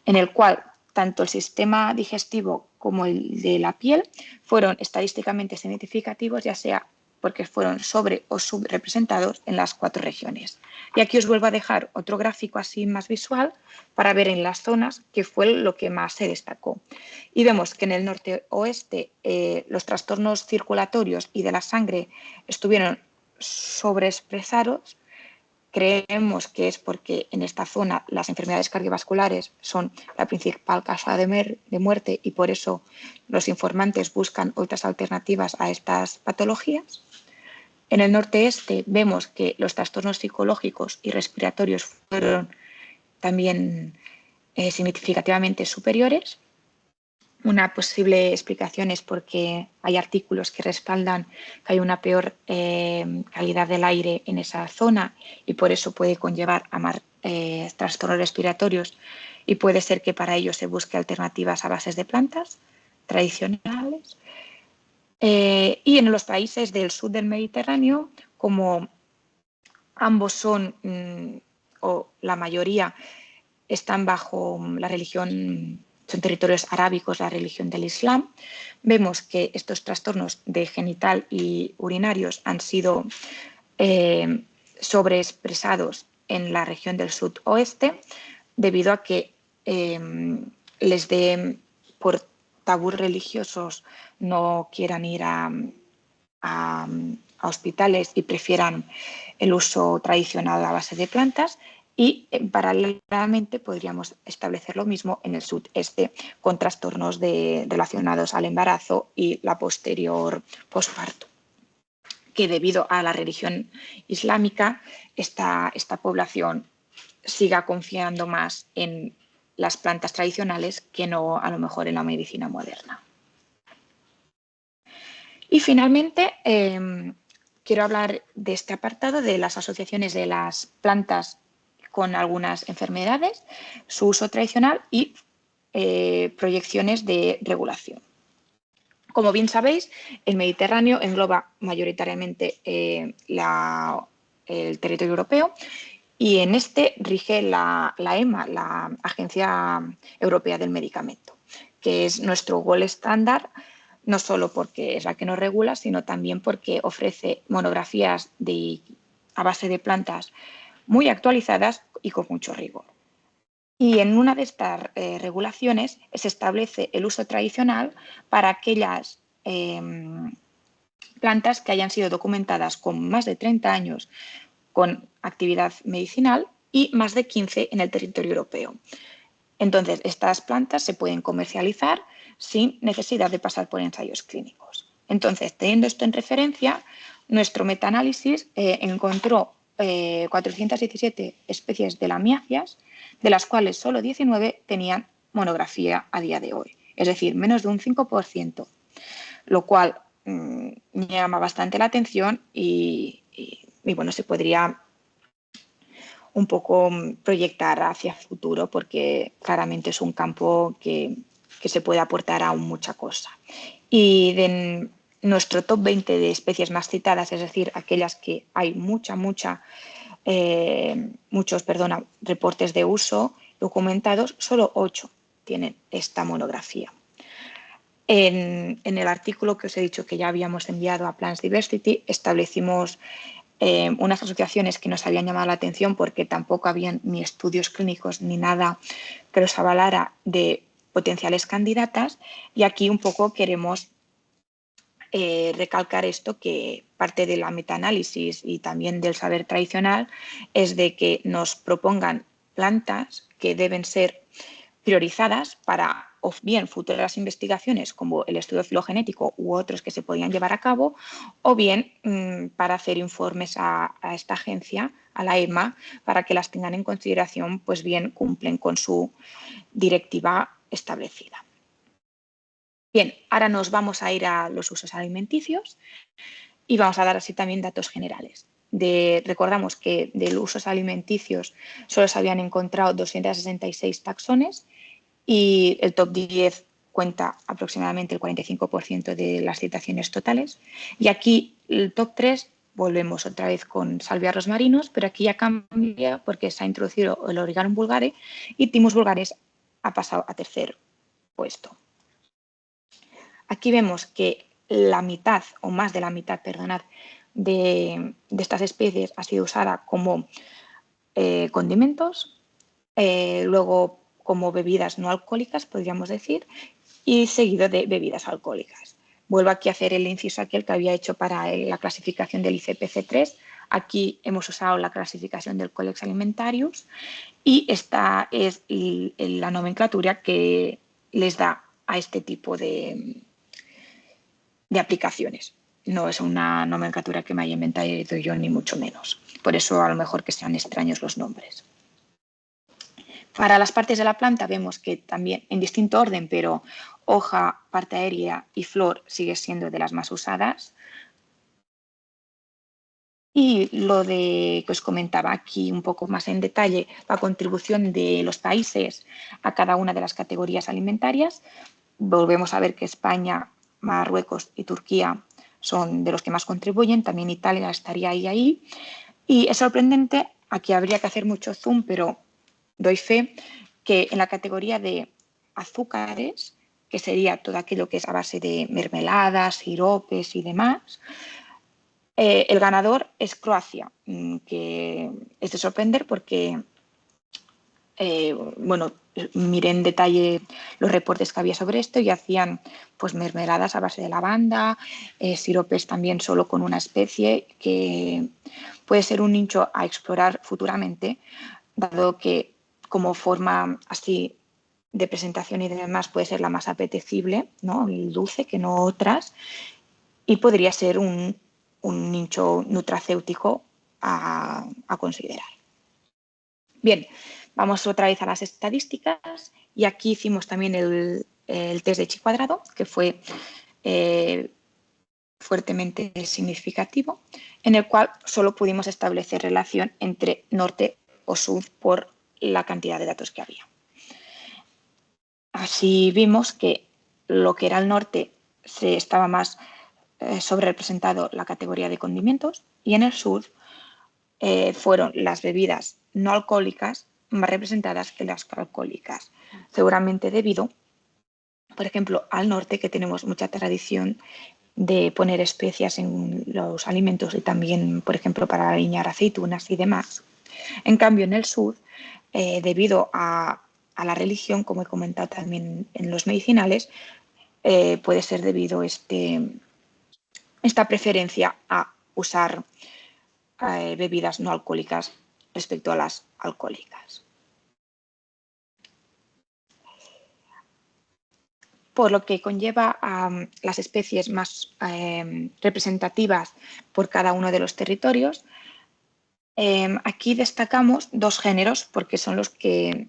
en el cual tanto el sistema digestivo como el de la piel fueron estadísticamente significativos, ya sea porque fueron sobre o subrepresentados en las 4 regiones. Y aquí os vuelvo a dejar otro gráfico así más visual para ver en las zonas qué fue lo que más se destacó. Y vemos que en el norte-oeste los trastornos circulatorios y de la sangre estuvieron sobreexpresados. Creemos que es porque en esta zona las enfermedades cardiovasculares son la principal causa de muerte y por eso los informantes buscan otras alternativas a estas patologías. En el norte-este vemos que los trastornos psicológicos y respiratorios fueron también significativamente superiores. Una posible explicación es porque hay artículos que respaldan que hay una peor calidad del aire en esa zona y por eso puede conllevar a más trastornos respiratorios y puede ser que para ello se busque alternativas a bases de plantas tradicionales. Y en los países del sur del Mediterráneo, como ambos son, o la mayoría, están bajo la religión, son territorios arábicos, la religión del Islam, vemos que estos trastornos de genital y urinarios han sido sobreexpresados en la región del sudoeste debido a que les dé por tabús religiosos no quieran ir a hospitales y prefieran el uso tradicional a base de plantas. Y paralelamente podríamos establecer lo mismo en el sudeste con trastornos relacionados al embarazo y la posterior posparto, que debido a la religión islámica esta población siga confiando más en las plantas tradicionales que no a lo mejor en la medicina moderna. Y finalmente quiero hablar de este apartado de las asociaciones de las plantas con algunas enfermedades, su uso tradicional y proyecciones de regulación. Como bien sabéis, el Mediterráneo engloba mayoritariamente el territorio europeo y en este rige la EMA, la Agencia Europea del Medicamento, que es nuestro gold estándar, no solo porque es la que nos regula, sino también porque ofrece monografías de a base de plantas muy actualizadas y con mucho rigor. Y en una de estas regulaciones se establece el uso tradicional para aquellas plantas que hayan sido documentadas con más de 30 años con actividad medicinal y más de 15 en el territorio europeo. Entonces, estas plantas se pueden comercializar sin necesidad de pasar por ensayos clínicos. Entonces, teniendo esto en referencia, nuestro metaanálisis encontró 417 especies de lamiáceas, de las cuales solo 19 tenían monografía a día de hoy, es decir, menos de un 5%, lo cual llama bastante la atención y bueno, se podría un poco proyectar hacia el futuro porque claramente es un campo que se puede aportar aún mucha cosa. Y de nuestro top 20 de especies más citadas, es decir, aquellas que hay muchos reportes de uso documentados, solo 8 tienen esta monografía. En el artículo que os he dicho que ya habíamos enviado a Plants Diversity, establecimos unas asociaciones que nos habían llamado la atención porque tampoco habían ni estudios clínicos ni nada que los avalara de potenciales candidatas, y aquí un poco queremos recalcar esto, que parte de la metaanálisis y también del saber tradicional es de que nos propongan plantas que deben ser priorizadas para o bien futuras investigaciones como el estudio filogenético u otros que se podían llevar a cabo, o bien para hacer informes a esta agencia, a la EMA, para que las tengan en consideración, pues bien cumplen con su directiva establecida. Bien, ahora nos vamos a ir a los usos alimenticios y vamos a dar así también datos generales. Recordamos que de los usos alimenticios solo se habían encontrado 266 taxones y el top 10 cuenta aproximadamente el 45% de las citaciones totales. Y aquí el top 3 volvemos otra vez con salvia rosmarinos, pero aquí ya cambia porque se ha introducido el Origanum vulgare y Thymus vulgaris ha pasado a tercer puesto. Aquí vemos que la mitad, o más de la mitad, perdonad, de estas especies ha sido usada como condimentos, luego como bebidas no alcohólicas, podríamos decir, y seguido de bebidas alcohólicas. Vuelvo aquí a hacer el inciso aquel que había hecho para la clasificación del ICPC3. Aquí hemos usado la clasificación del Codex Alimentarius y esta es la nomenclatura que les da a este tipo de aplicaciones. No es una nomenclatura que me haya inventado yo, ni mucho menos. Por eso a lo mejor que sean extraños los nombres. Para las partes de la planta vemos que también en distinto orden, pero hoja, parte aérea y flor sigue siendo de las más usadas. Y lo que os comentaba aquí un poco más en detalle, la contribución de los países a cada una de las categorías alimentarias. Volvemos a ver que España, Marruecos y Turquía son de los que más contribuyen, también Italia estaría ahí. Y es sorprendente, aquí habría que hacer mucho zoom, pero doy fe que en la categoría de azúcares, que sería todo aquello que es a base de mermeladas, siropes y demás, el ganador es Croacia, que es de sorprender porque, bueno, miré en detalle los reportes que había sobre esto y hacían pues mermeladas a base de lavanda, siropes también solo con una especie, que puede ser un nicho a explorar futuramente, dado que como forma así de presentación y demás puede ser la más apetecible, ¿no? El dulce, que no otras, y podría ser un nicho nutracéutico a considerar. Bien, vamos otra vez a las estadísticas y aquí hicimos también el test de Chi cuadrado, que fue fuertemente significativo, en el cual solo pudimos establecer relación entre norte o sur por la cantidad de datos que había. Así vimos que lo que era el norte se estaba más sobre representado la categoría de condimentos y en el sur fueron las bebidas no alcohólicas más representadas que las alcohólicas, seguramente debido, por ejemplo, al norte, que tenemos mucha tradición de poner especias en los alimentos y también, por ejemplo, para aliñar aceitunas y demás. En cambio, en el sur, debido a la religión, como he comentado también en los medicinales, puede ser debido esta preferencia a usar bebidas no alcohólicas respecto a las alcohólicas. Por lo que conlleva a las especies más representativas por cada uno de los territorios. Aquí destacamos dos géneros porque son los que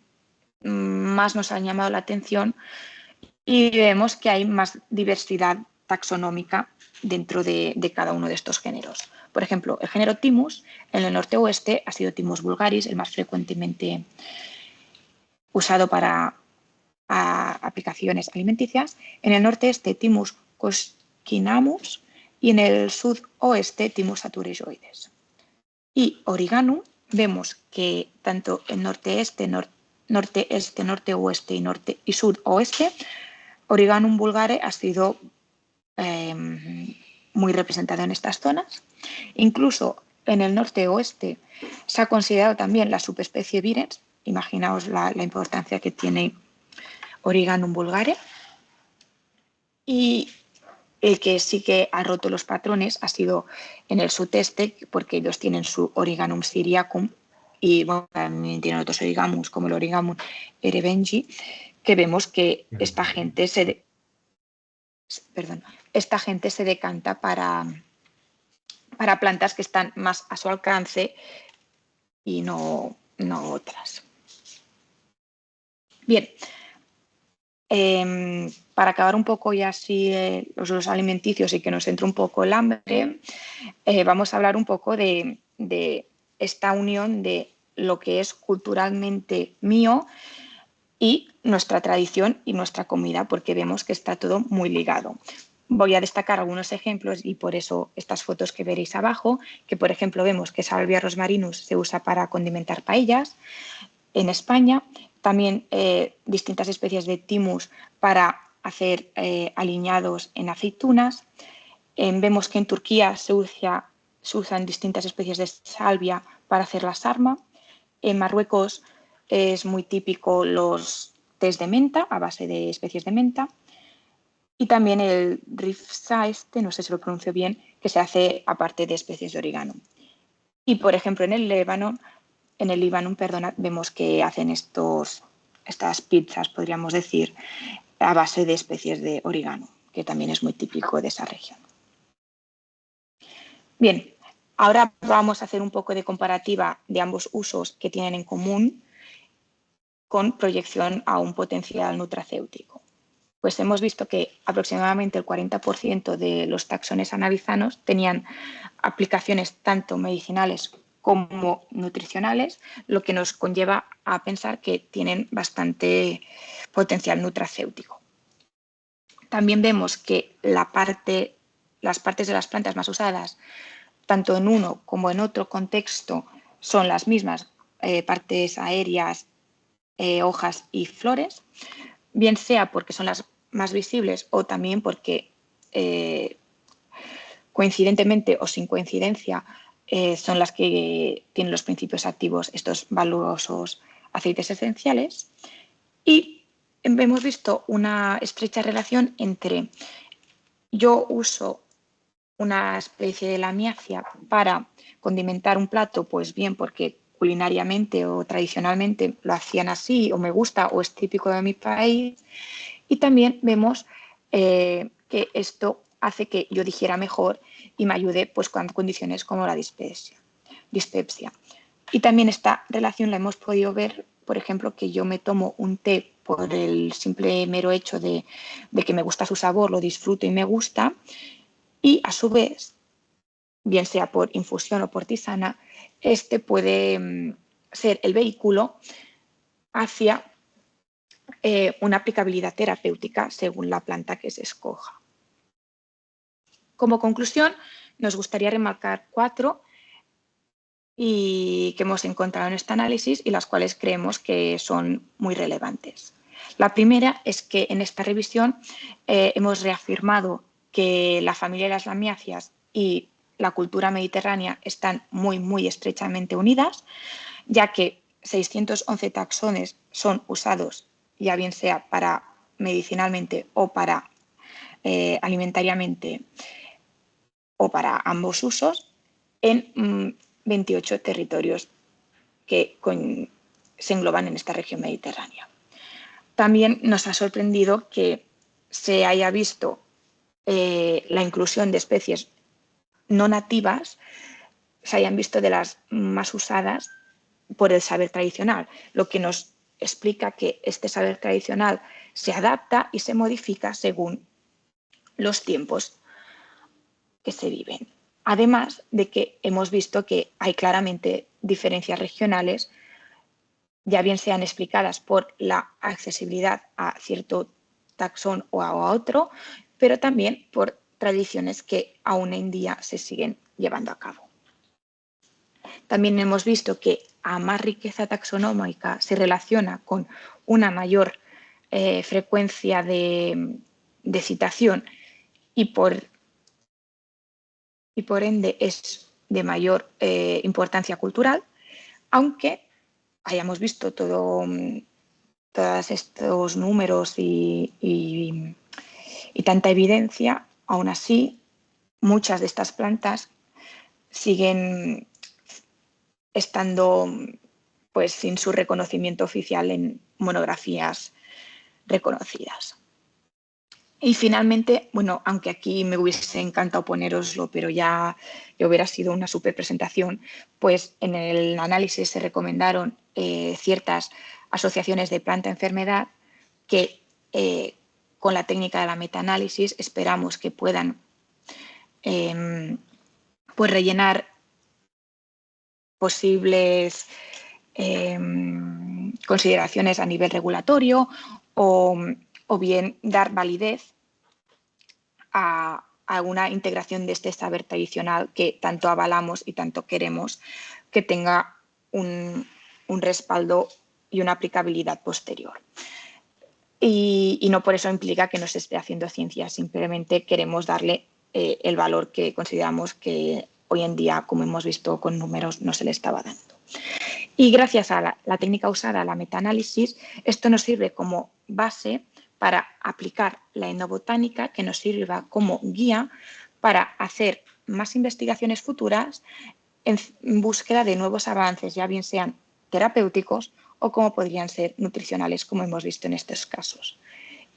más nos han llamado la atención y vemos que hay más diversidad taxonómica dentro de cada uno de estos géneros. Por ejemplo, el género Thymus en el norte-oeste ha sido Thymus vulgaris, el más frecuentemente usado para aplicaciones alimenticias. En el norte-este, Thymus coscinamus y en el sudoeste, Thymus saturejoides. Y Origanum, vemos que tanto en norte-este, norte-oeste y sudoeste, Origanum vulgare ha sido muy representado en estas zonas. Incluso en el norte-oeste se ha considerado también la subespecie virens. Imaginaos la importancia que tiene Origanum vulgare. Y el que sí que ha roto los patrones ha sido en el sudeste, porque ellos tienen su Origanum syriacum y bueno, también tienen otros origanums como el Origanum erebenji, que vemos que esta gente se decanta para plantas que están más a su alcance y no otras. Bien, para acabar un poco ya así los alimenticios y que nos entre un poco el hambre, vamos a hablar un poco de esta unión de lo que es culturalmente mío y nuestra tradición y nuestra comida, porque vemos que está todo muy ligado. Voy a destacar algunos ejemplos y por eso estas fotos que veréis abajo, que por ejemplo vemos que Salvia rosmarinus se usa para condimentar paellas. En España también distintas especies de Thymus para hacer aliñados en aceitunas. Vemos que en Turquía se usan distintas especies de salvia para hacer la sarma. En Marruecos es muy típico los tés de menta a base de especies de menta. Y también el rifsa no sé si lo pronuncio bien, que se hace aparte de especies de orégano. Y por ejemplo en el Líbano, vemos que hacen estas pizzas, podríamos decir, a base de especies de orégano, que también es muy típico de esa región. Bien, ahora vamos a hacer un poco de comparativa de ambos usos que tienen en común con proyección a un potencial nutracéutico. Pues hemos visto que aproximadamente el 40% de los taxones anabizanos tenían aplicaciones tanto medicinales como nutricionales, lo que nos conlleva a pensar que tienen bastante potencial nutracéutico. También vemos que las partes de las plantas más usadas, tanto en uno como en otro contexto, son las mismas, partes aéreas, hojas y flores, bien sea porque son las más visibles o también porque coincidentemente o sin coincidencia son las que tienen los principios activos, estos valiosos aceites esenciales. Y hemos visto una estrecha relación entre yo uso una especie de lamiacia para condimentar un plato, pues bien porque culinariamente o tradicionalmente lo hacían así o me gusta o es típico de mi país. Y también vemos que esto hace que yo digiera mejor y me ayude pues, con condiciones como la dispepsia. Y también esta relación la hemos podido ver, por ejemplo, que yo me tomo un té por el simple mero hecho de que me gusta su sabor, lo disfruto y me gusta, y a su vez, bien sea por infusión o por tisana, este puede ser el vehículo hacia una aplicabilidad terapéutica según la planta que se escoja. Como conclusión, nos gustaría remarcar 4 y que hemos encontrado en este análisis y las cuales creemos que son muy relevantes. La primera es que en esta revisión hemos reafirmado que la familia de las lamiáceas y la cultura mediterránea están muy, muy estrechamente unidas, ya que 611 taxones son usados, ya bien sea para medicinalmente o para alimentariamente o para ambos usos, en 28 territorios que se engloban en esta región mediterránea. También nos ha sorprendido que se haya visto la inclusión de especies no nativas, se hayan visto de las más usadas por el saber tradicional, lo que nos explica que este saber tradicional se adapta y se modifica según los tiempos que se viven. Además de que hemos visto que hay claramente diferencias regionales, ya bien sean explicadas por la accesibilidad a cierto taxón o a otro, pero también por tradiciones que aún en día se siguen llevando a cabo. También hemos visto que a más riqueza taxonómica se relaciona con una mayor frecuencia de citación y por ende es de mayor importancia cultural, aunque hayamos visto todos estos números y tanta evidencia, aún así muchas de estas plantas siguen estando pues sin su reconocimiento oficial en monografías reconocidas. Y finalmente, bueno, aunque aquí me hubiese encantado ponéroslo, pero ya hubiera sido una super presentación, pues en el análisis se recomendaron ciertas asociaciones de planta-enfermedad que con la técnica de la metaanálisis esperamos que puedan pues rellenar posibles consideraciones a nivel regulatorio o bien dar validez a una integración de este saber tradicional que tanto avalamos y tanto queremos que tenga un respaldo y una aplicabilidad posterior. Y no por eso implica que no se esté haciendo ciencia, simplemente queremos darle el valor que consideramos que hoy en día, como hemos visto con números, no se le estaba dando. Y gracias a la técnica usada, la metaanálisis, esto nos sirve como base para aplicar la etnobotánica, que nos sirva como guía para hacer más investigaciones futuras en búsqueda de nuevos avances, ya bien sean terapéuticos o como podrían ser nutricionales, como hemos visto en estos casos.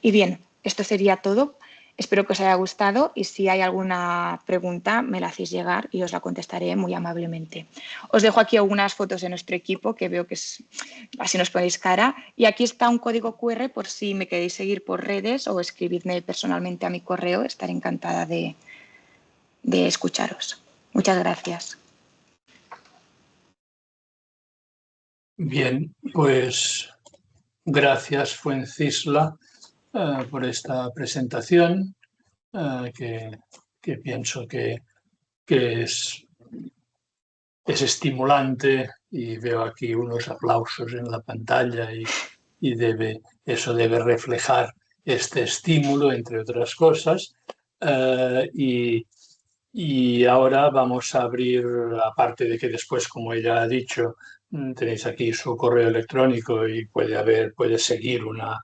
Y bien, esto sería todo. Espero que os haya gustado y si hay alguna pregunta me la hacéis llegar y os la contestaré muy amablemente. Os dejo aquí algunas fotos de nuestro equipo que veo que así nos ponéis cara y aquí está un código QR por si me queréis seguir por redes o escribidme personalmente a mi correo. Estaré encantada de escucharos. Muchas gracias. Bien, pues gracias Fuencisla por esta presentación que pienso que es estimulante y veo aquí unos aplausos en la pantalla y eso debe reflejar este estímulo, entre otras cosas. Y ahora vamos a abrir, aparte de que después, como ella ha dicho, tenéis aquí su correo electrónico y puede seguir una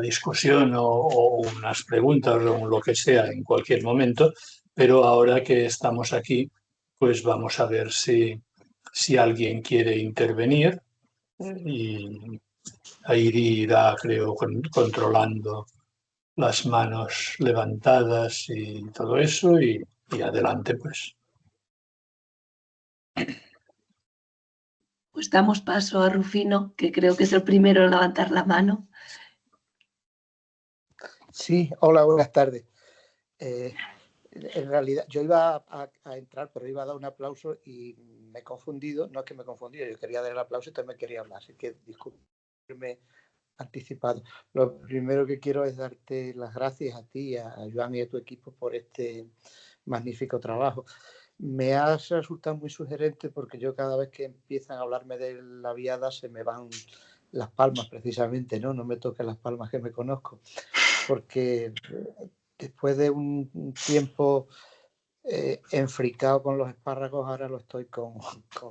discusión o unas preguntas o lo que sea en cualquier momento, pero ahora que estamos aquí, pues vamos a ver si alguien quiere intervenir y ahí irá, creo, controlando las manos levantadas y todo eso y adelante, pues. Pues damos paso a Rufino, que creo que es el primero en levantar la mano. Sí, hola, buenas tardes. En realidad, yo iba a entrar, pero iba a dar un aplauso y me he confundido. No es que me he confundido, yo quería dar el aplauso y también quería hablar, así que discúlpeme anticipado. Lo primero que quiero es darte las gracias a ti, a Joan y a tu equipo por este magnífico trabajo. Me ha resultado muy sugerente porque yo cada vez que empiezan a hablarme de la viada se me van las palmas precisamente, ¿no? No me tocan las palmas que me conozco, porque después de un tiempo enfricado con los espárragos, ahora lo estoy con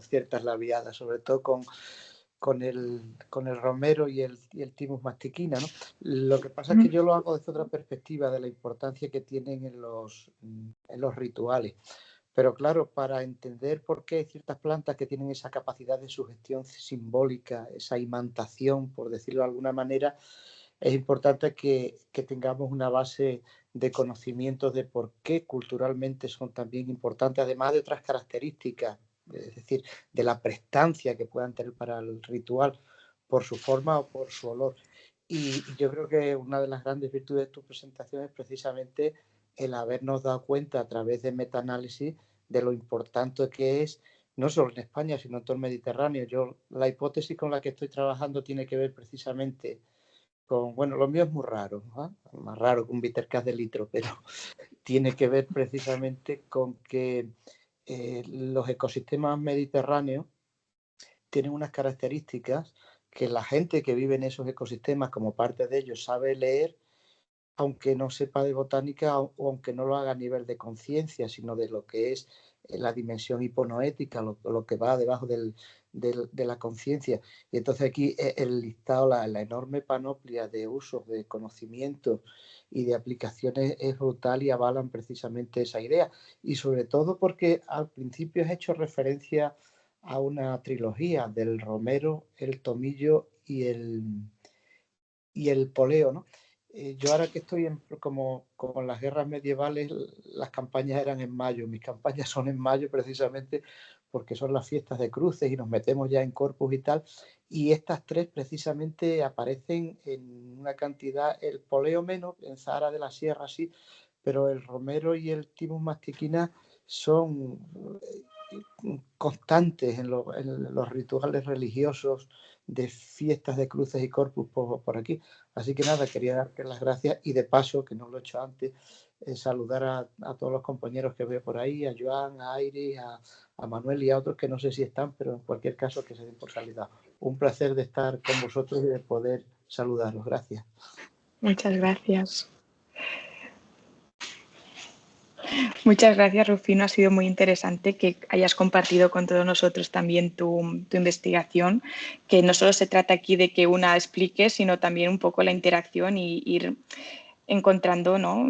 ciertas labiadas, sobre todo con el romero y el Thymus mastiquina, ¿no? Lo que pasa es que yo lo hago desde otra perspectiva de la importancia que tienen en los rituales. Pero claro, para entender por qué hay ciertas plantas que tienen esa capacidad de sugestión simbólica, esa imantación, por decirlo de alguna manera, es importante que tengamos una base de conocimientos de por qué culturalmente son también importantes, además de otras características, es decir, de la prestancia que puedan tener para el ritual por su forma o por su olor. Y yo creo que una de las grandes virtudes de tu presentación es precisamente el habernos dado cuenta a través de metaanálisis de lo importante que es, no solo en España, sino en todo el Mediterráneo. La hipótesis con la que estoy trabajando tiene que ver precisamente con, bueno, lo mío es muy raro, ¿eh? Más raro que un bittercast de litro, pero tiene que ver precisamente con que los ecosistemas mediterráneos tienen unas características que la gente que vive en esos ecosistemas, como parte de ellos, sabe leer, aunque no sepa de botánica o aunque no lo haga a nivel de conciencia, sino de lo que es la dimensión hiponoética, lo que va debajo de la conciencia. Y entonces aquí el listado, la enorme panoplia de usos, de conocimientos y de aplicaciones es brutal y avalan precisamente esa idea. Y sobre todo porque al principio has hecho referencia a una trilogía del romero, el tomillo y el poleo, ¿no? Yo ahora que estoy como en las guerras medievales, las campañas eran en mayo. Mis campañas son en mayo precisamente porque son las fiestas de cruces y nos metemos ya en Corpus y tal. Y estas tres precisamente aparecen en una cantidad, el poleo menos, en Zahara de la Sierra sí, pero el romero y el Thymus mastiquina son constantes en los rituales religiosos de fiestas de cruces y corpus por aquí. Así que nada, quería darte las gracias y de paso, que no lo he hecho antes, saludar a todos los compañeros que veo por ahí, a Joan, a Iris, a Manuel y a otros que no sé si están, pero en cualquier caso que se den por saludar. Un placer de estar con vosotros y de poder saludaros. Gracias. Muchas gracias. Muchas gracias, Rufino. Ha sido muy interesante que hayas compartido con todos nosotros también tu investigación, que no solo se trata aquí de que una explique, sino también un poco la interacción y ir encontrando, ¿no?,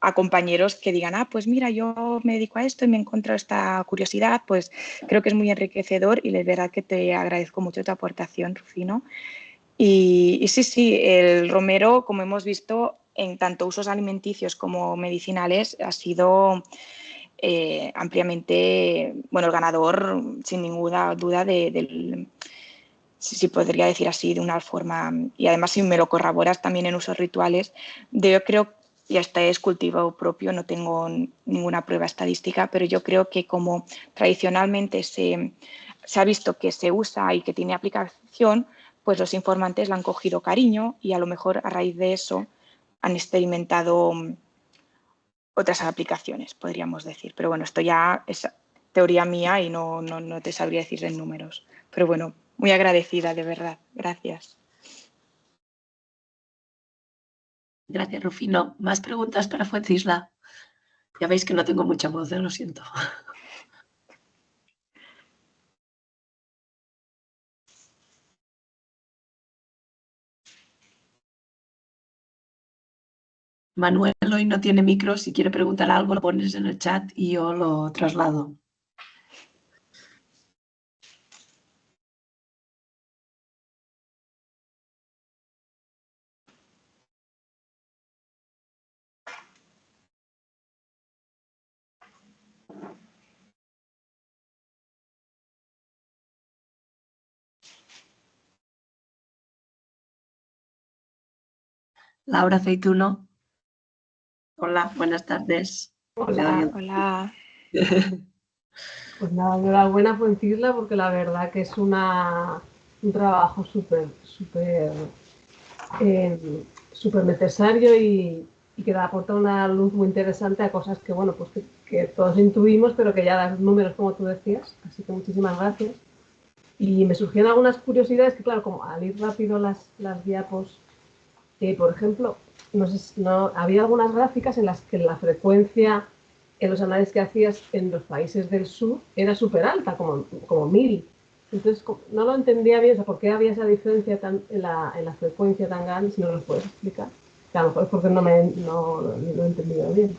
a compañeros que digan, pues mira, yo me dedico a esto y me he encontrado esta curiosidad. Pues creo que es muy enriquecedor y de verdad que te agradezco mucho tu aportación, Rufino. Y sí, el romero, como hemos visto, en tanto usos alimenticios como medicinales, ha sido ampliamente, bueno, el ganador, sin ninguna duda, si podría decir así, de una forma. Y además, si me lo corroboras también en usos rituales, yo creo, y hasta es cultivo propio, no tengo ninguna prueba estadística, pero yo creo que como tradicionalmente se ha visto que se usa y que tiene aplicación, pues los informantes le han cogido cariño y a lo mejor a raíz de eso han experimentado otras aplicaciones, podríamos decir. Pero bueno, esto ya es teoría mía y no te sabría decir en números. Pero bueno, muy agradecida, de verdad. Gracias. Gracias, Rufino. ¿Más preguntas para Fuencisla? Ya veis que no tengo mucha voz, lo siento. Manuel hoy no tiene micro. Si quiere preguntar algo, lo pones en el chat y yo lo traslado. Laura Aceituno. Hola, buenas tardes. Hola. Pues nada, enhorabuena Fuencisla, porque la verdad que es un trabajo súper necesario y que aporta una luz muy interesante a cosas que, bueno, pues que todos intuimos, pero que ya dan números, como tú decías. Así que muchísimas gracias. Y me surgieron algunas curiosidades que, claro, como al ir rápido las diapos, por ejemplo, no sé, había algunas gráficas en las que la frecuencia en los análisis que hacías en los países del sur era súper alta, como 1000. Entonces no lo entendía bien, o sea, por qué había esa diferencia en la frecuencia tan grande, si no lo puedes explicar. Que a lo mejor es porque no lo he entendido bien.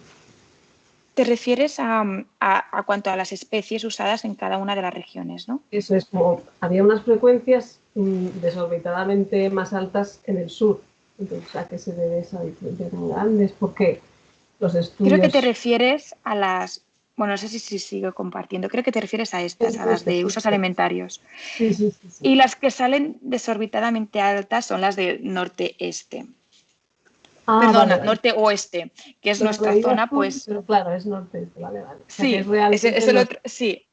Te refieres a cuanto a las especies usadas en cada una de las regiones, ¿no? Eso es como, había unas frecuencias desorbitadamente más altas en el sur. Entonces, ¿a qué se debe esa diferencia tan grande? Es porque los estudios... Creo que te refieres a las... Bueno, no sé si sigo compartiendo. Creo que te refieres a estas, a las de usos alimentarios. Sí. Y las que salen desorbitadamente altas son las del norte-este. Perdona, vale. norte-oeste, que es nuestra zona, pues... Pero claro, es norte-este, vale. Sí, o sea, es el otro, sí,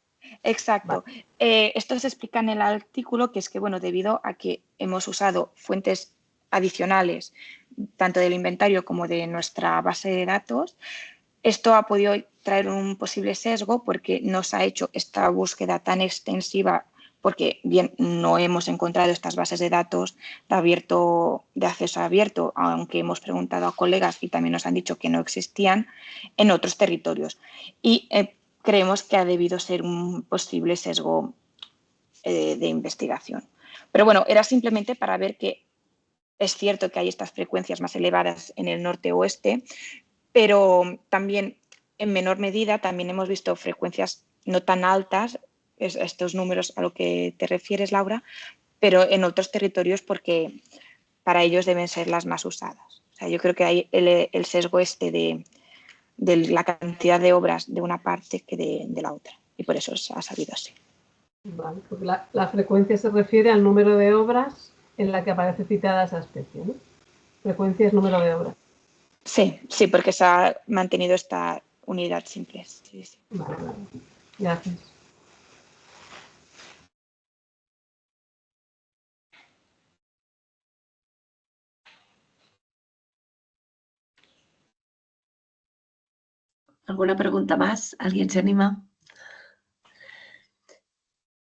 exacto. Vale. Esto se explica en el artículo, que es que, bueno, debido a que hemos usado fuentes adicionales, tanto del inventario como de nuestra base de datos, esto ha podido traer un posible sesgo porque nos ha hecho esta búsqueda tan extensiva, porque bien, no hemos encontrado estas bases de datos de acceso abierto, aunque hemos preguntado a colegas y también nos han dicho que no existían en otros territorios. Y creemos que ha debido ser un posible sesgo de investigación. Pero bueno, era simplemente para ver que es cierto que hay estas frecuencias más elevadas en el norte-oeste, pero también en menor medida también hemos visto frecuencias no tan altas, estos números a lo que te refieres, Laura, pero en otros territorios porque para ellos deben ser las más usadas. O sea, yo creo que hay el sesgo este de la cantidad de obras de una parte que de la otra, y por eso ha salido así. Vale, porque la frecuencia se refiere al número de obras en la que aparece citada esa especie, ¿no? Frecuencia es número de obras. Sí, porque se ha mantenido esta unidad simple. Sí. Vale. Gracias. ¿Alguna pregunta más? ¿Alguien se anima?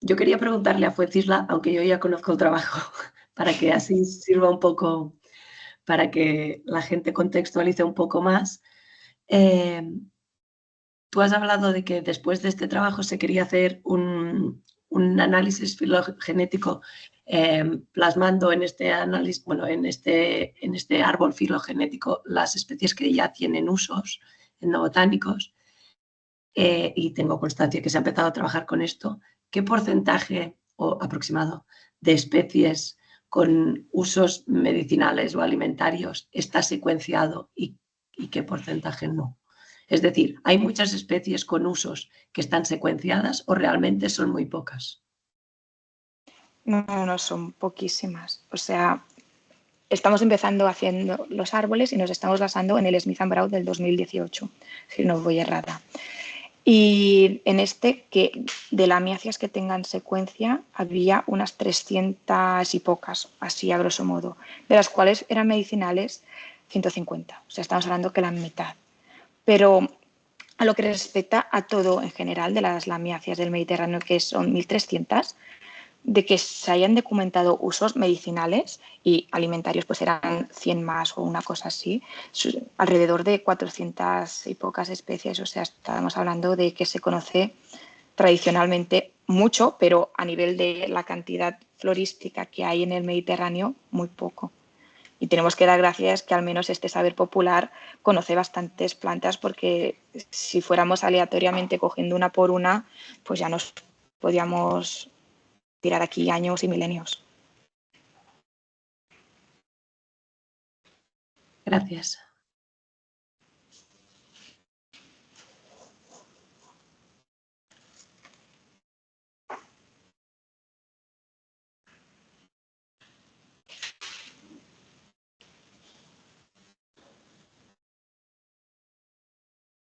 Yo quería preguntarle a Fuencisla, aunque yo ya conozco el trabajo, para que así sirva un poco, para que la gente contextualice un poco más. Tú has hablado de que después de este trabajo se quería hacer un análisis filogenético plasmando en este análisis, bueno, en este árbol filogenético las especies que ya tienen usos etnobotánicos. Y tengo constancia que se ha empezado a trabajar con esto. ¿Qué porcentaje o aproximado de especies con usos medicinales o alimentarios está secuenciado y qué porcentaje no? Es decir, ¿hay muchas especies con usos que están secuenciadas o realmente son muy pocas? No, son poquísimas. O sea, estamos empezando haciendo los árboles y nos estamos basando en el Smith & Brown del 2018, si no voy errada. Y en este, que de lamiáceas que tengan secuencia, había unas 300 y pocas, así a grosso modo, de las cuales eran medicinales 150. O sea, estamos hablando que la mitad. Pero a lo que respecta a todo en general de las lamiáceas del Mediterráneo, que son 1.300, de que se hayan documentado usos medicinales y alimentarios, pues eran 100 más o una cosa así, alrededor de 400 y pocas especies. O sea, estábamos hablando de que se conoce tradicionalmente mucho, pero a nivel de la cantidad florística que hay en el Mediterráneo, muy poco. Y tenemos que dar gracias que al menos este saber popular conoce bastantes plantas, porque si fuéramos aleatoriamente cogiendo una por una, pues ya nos podíamos tirar aquí años y milenios. Gracias.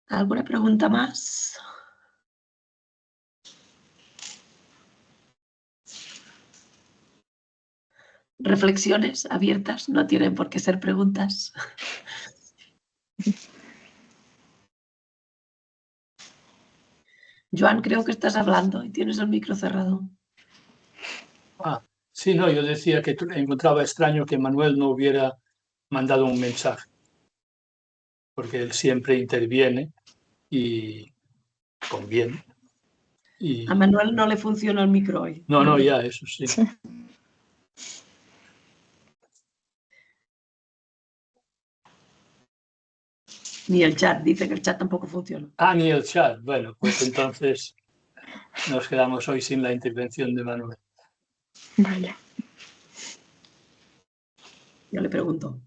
¿Alguna pregunta más? Reflexiones abiertas, no tienen por qué ser preguntas. Joan, creo que estás hablando y tienes el micro cerrado. Sí, no, yo decía que encontraba extraño que Manuel no hubiera mandado un mensaje. porque él siempre interviene y conviene. Y... A Manuel no le funciona el micro hoy. No, ya, eso sí. Ni el chat, dice que el chat tampoco funciona. Ah, ni el chat. Bueno, pues entonces nos quedamos hoy sin la intervención de Manuel. Vaya. Yo le pregunto.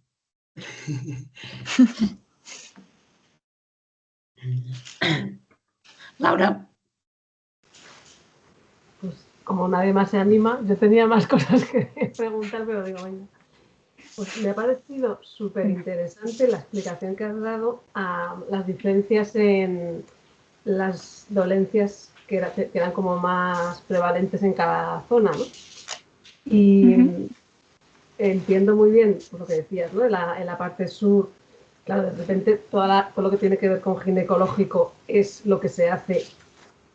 Laura. Pues como nadie más se anima, yo tenía más cosas que preguntar, pero digo, venga. Pues me ha parecido súper interesante la explicación que has dado a las diferencias en las dolencias que eran como más prevalentes en cada zona, ¿no? Y entiendo muy bien por lo que decías, ¿no? En la parte sur, claro, de repente todo lo que tiene que ver con ginecológico es lo que se hace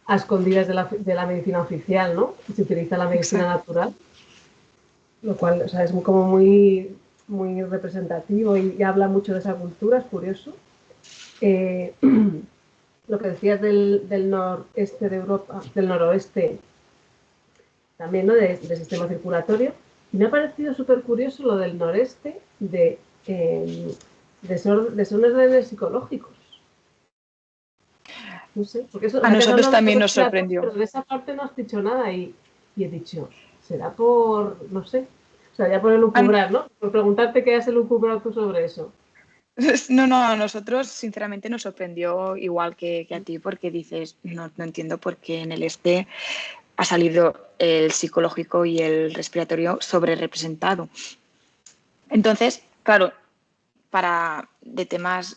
a escondidas de la medicina oficial, ¿no? Y se utiliza la medicina natural, lo cual, o sea, es como muy representativo y habla mucho de esa cultura, es curioso. Lo que decías del noreste de Europa, del noroeste, también, ¿no? del sistema circulatorio. Y me ha parecido súper curioso lo del noreste de desórdenes psicológicos. No sé, porque eso, A nosotros también nos sorprendió. Pero de esa parte no has dicho nada y he dicho, será por, no sé, o sea, ya por elucubrar, ¿no? Por preguntarte qué has elucubrado tú sobre eso. No, a nosotros sinceramente nos sorprendió igual que a ti, porque dices, no entiendo por qué en el este ha salido el psicológico y el respiratorio sobre representado. Entonces, claro, para de temas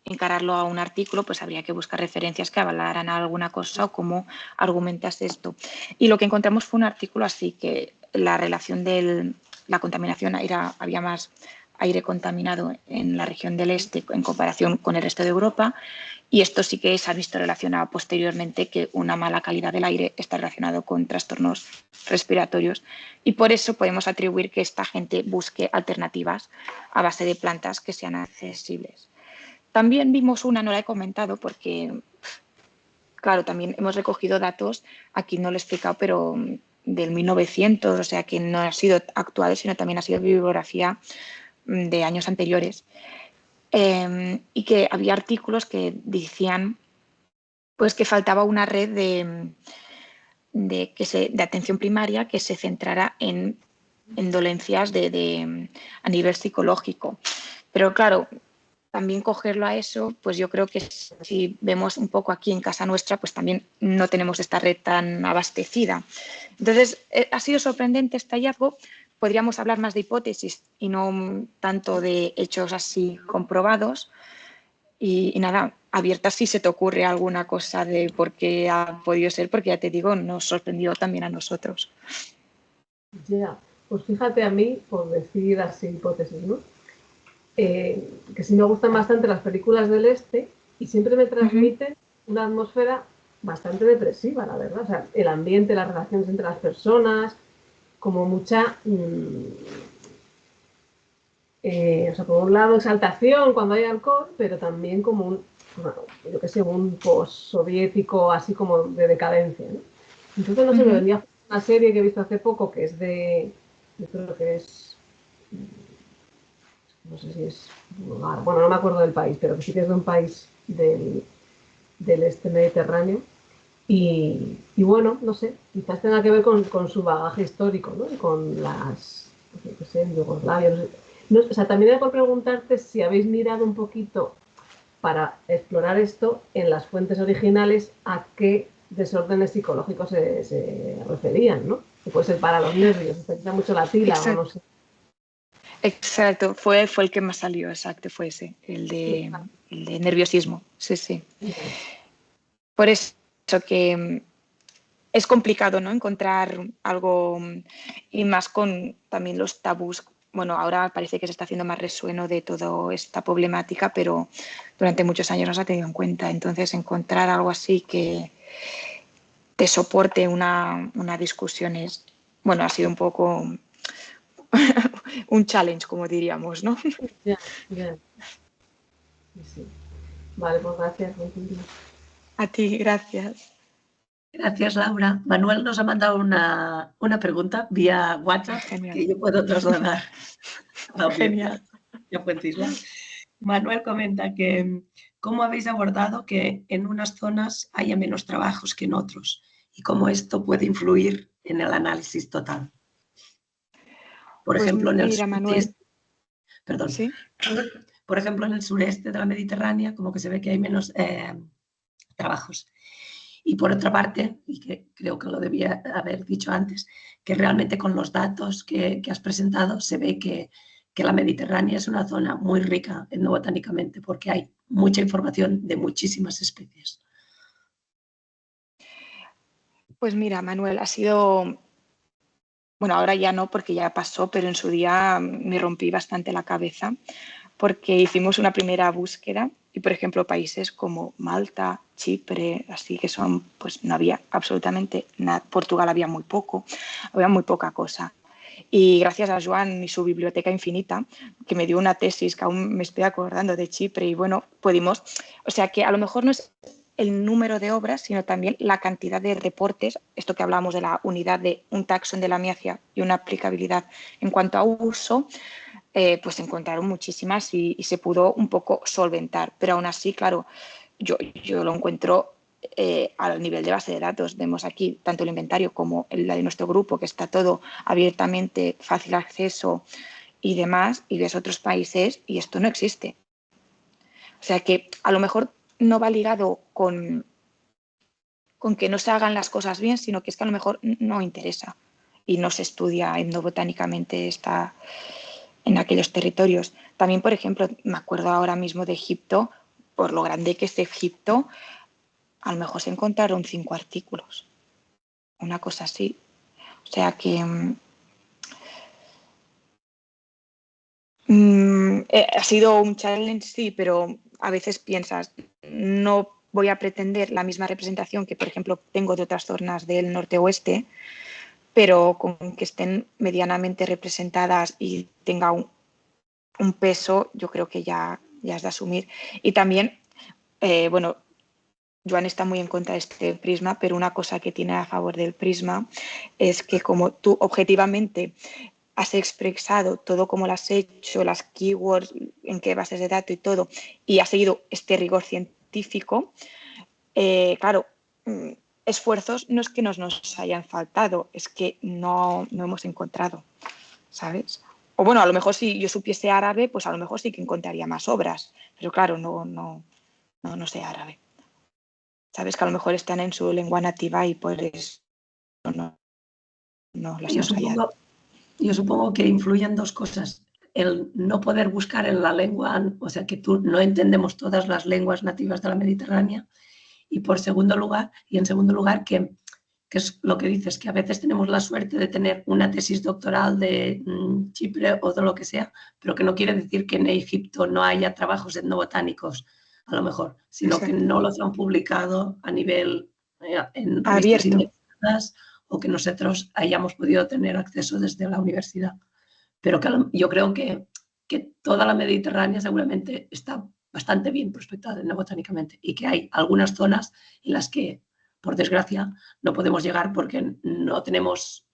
encararlo a un artículo, pues habría que buscar referencias que avalaran alguna cosa o cómo argumentas esto. Y lo que encontramos fue un artículo así, que la relación de la contaminación había más aire contaminado en la región del este en comparación con el resto de Europa, y esto sí que se ha visto relacionado posteriormente, que una mala calidad del aire está relacionado con trastornos respiratorios, y por eso podemos atribuir que esta gente busque alternativas a base de plantas que sean accesibles. También vimos una, no la he comentado porque, claro, también hemos recogido datos, aquí no lo he explicado, pero del 1900, o sea que no ha sido actual, sino también ha sido bibliografía de años anteriores, y que había artículos que decían pues que faltaba una red de atención primaria que se centrara en dolencias a nivel psicológico. Pero claro, también cogerlo a eso, pues yo creo que si vemos un poco aquí en casa nuestra, pues también no tenemos esta red tan abastecida. Entonces, ha sido sorprendente este hallazgo. Podríamos hablar más de hipótesis y no tanto de hechos así comprobados. Y nada, abierta si se te ocurre alguna cosa de por qué ha podido ser, porque ya te digo, nos sorprendió también a nosotros. Ya, pues fíjate a mí, por decir así hipótesis, ¿no? Que sí me gustan bastante las películas del este y siempre me transmiten una atmósfera bastante depresiva, la verdad. O sea, el ambiente, las relaciones entre las personas, como mucha, o sea, por un lado exaltación cuando hay alcohol, pero también como yo qué sé, un post-soviético así como de decadencia, ¿no? Entonces, no sé, me venía una serie que he visto hace poco que es yo creo que es, no sé si es Bulgaria, bueno, no me acuerdo del país, pero que sí que es de un país del este mediterráneo. Y bueno, no sé, quizás tenga que ver con su bagaje histórico, ¿no? Y con las, no sé, Yugoslavia, no sé. No, o sea, también era por preguntarte si habéis mirado un poquito para explorar esto en las fuentes originales a qué desórdenes psicológicos se referían, ¿no? Que puede ser para los nervios, se utiliza mucho la tila. Exacto. O no sé. Exacto, fue el que más salió, exacto, fue ese, el de nerviosismo, sí. Por eso que es complicado, ¿no?, encontrar algo, y más con también los tabús. Bueno, ahora parece que se está haciendo más resueno de toda esta problemática, pero durante muchos años no se ha tenido en cuenta. Entonces, encontrar algo así que te soporte una discusión ha sido un poco un challenge, como diríamos, ¿no? Ya. Sí. Vale, pues gracias. A ti, gracias. Gracias, Laura. Manuel nos ha mandado una pregunta vía WhatsApp que yo puedo trasladar a la audiencia. Ya Fuencisla. Manuel comenta que cómo habéis abordado que en unas zonas haya menos trabajos que en otros y cómo esto puede influir en el análisis total. Por Pues ejemplo, en el mira, Manuel. Perdón. ¿Sí? Por ejemplo, en el sureste de la Mediterránea, como que se ve que hay menos trabajos. Y por otra parte, y que creo que lo debía haber dicho antes, que realmente con los datos que has presentado se ve que la Mediterránea es una zona muy rica etnobotánicamente porque hay mucha información de muchísimas especies. Pues mira, Manuel, ha sido... Bueno, ahora ya no porque ya pasó, pero en su día me rompí bastante la cabeza porque hicimos una primera búsqueda y, por ejemplo, países como Malta, Chipre, así que son, pues no había absolutamente nada. Portugal había muy poco, había muy poca cosa. Y gracias a Joan y su biblioteca infinita, que me dio una tesis que aún me estoy acordando de Chipre y bueno, pudimos, o sea que a lo mejor no es el número de obras, sino también la cantidad de reportes, esto que hablamos de la unidad de un taxón de la miacia y una aplicabilidad en cuanto a uso, pues se encontraron muchísimas y se pudo un poco solventar. Pero aún así, claro, yo lo encuentro al nivel de base de datos. Vemos aquí tanto el inventario como la de nuestro grupo, que está todo abiertamente, fácil acceso y demás, y ves otros países y esto no existe. O sea que a lo mejor no va ligado con que no se hagan las cosas bien, sino que es que a lo mejor no interesa y no se estudia etnobotánicamente en aquellos territorios. También, por ejemplo, me acuerdo ahora mismo de Egipto, por lo grande que es Egipto, a lo mejor se encontraron 5 artículos, una cosa así. O sea que ha sido un challenge, sí, pero a veces piensas, no voy a pretender la misma representación que, por ejemplo, tengo de otras zonas del norte-oeste, pero con que estén medianamente representadas y tenga un peso, yo creo que ya es de asumir. Y también, bueno, Joan está muy en contra de este prisma, pero una cosa que tiene a favor del prisma es que como tú objetivamente has expresado todo como lo has hecho, las keywords, en qué bases de datos y todo, y has seguido este rigor científico, claro, esfuerzos no es que nos hayan faltado, es que no hemos encontrado, ¿sabes? O bueno, a lo mejor si yo supiese árabe, pues a lo mejor sí que encontraría más obras, pero claro, no sé árabe. Sabes que a lo mejor están en su lengua nativa y por eso no las hemos hallado. Yo supongo que influyen dos cosas. El no poder buscar en la lengua, o sea, que no entendemos todas las lenguas nativas de la Mediterránea. Y en segundo lugar, que es lo que dices, que a veces tenemos la suerte de tener una tesis doctoral de Chipre o de lo que sea, pero que no quiere decir que en Egipto no haya trabajos etnobotánicos, a lo mejor, sino Exacto. Que no los han publicado a nivel en revistas investigadas o que nosotros hayamos podido tener acceso desde la universidad. Pero que yo creo que toda la Mediterránea seguramente está bastante bien prospectada etnobotánicamente y que hay algunas zonas en las que, por desgracia, no podemos llegar porque no tenemos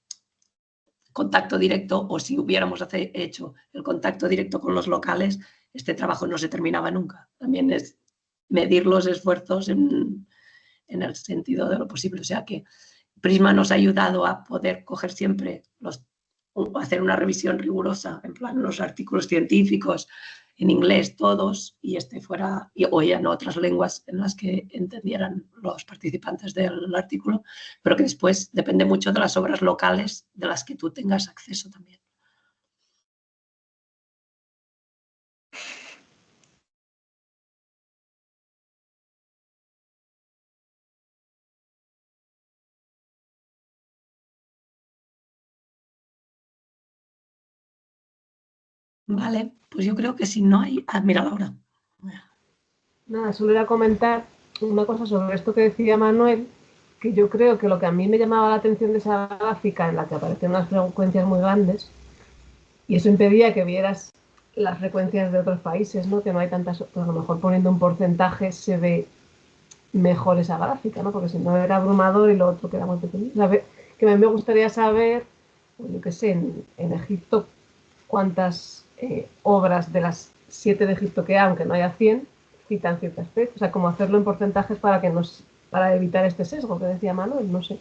contacto directo, o si hubiéramos hecho el contacto directo con los locales, este trabajo no se terminaba nunca. También es medir los esfuerzos en el sentido de lo posible. O sea que Prisma nos ha ayudado a poder coger siempre hacer una revisión rigurosa, en plan los artículos científicos en inglés todos y o ya en otras lenguas en las que entendieran los participantes del artículo, pero que después depende mucho de las obras locales de las que tú tengas acceso también. Vale, pues yo creo que si no hay... Ah, mira, Laura. Nada, solo era comentar una cosa sobre esto que decía Manuel, que yo creo que lo que a mí me llamaba la atención de esa gráfica en la que aparecían unas frecuencias muy grandes, y eso impedía que vieras las frecuencias de otros países, ¿no? Que no hay tantas, pues a lo mejor poniendo un porcentaje se ve mejor esa gráfica, ¿no? Porque si no era abrumador y lo otro queda muy pequeño. Que a mí me gustaría saber, pues yo qué sé, en Egipto, cuántas obras de las 7 de Egipto que hay, aunque no haya 100, citan ciertas fechas. O sea, como hacerlo en porcentajes para evitar este sesgo que decía Manuel, no sé.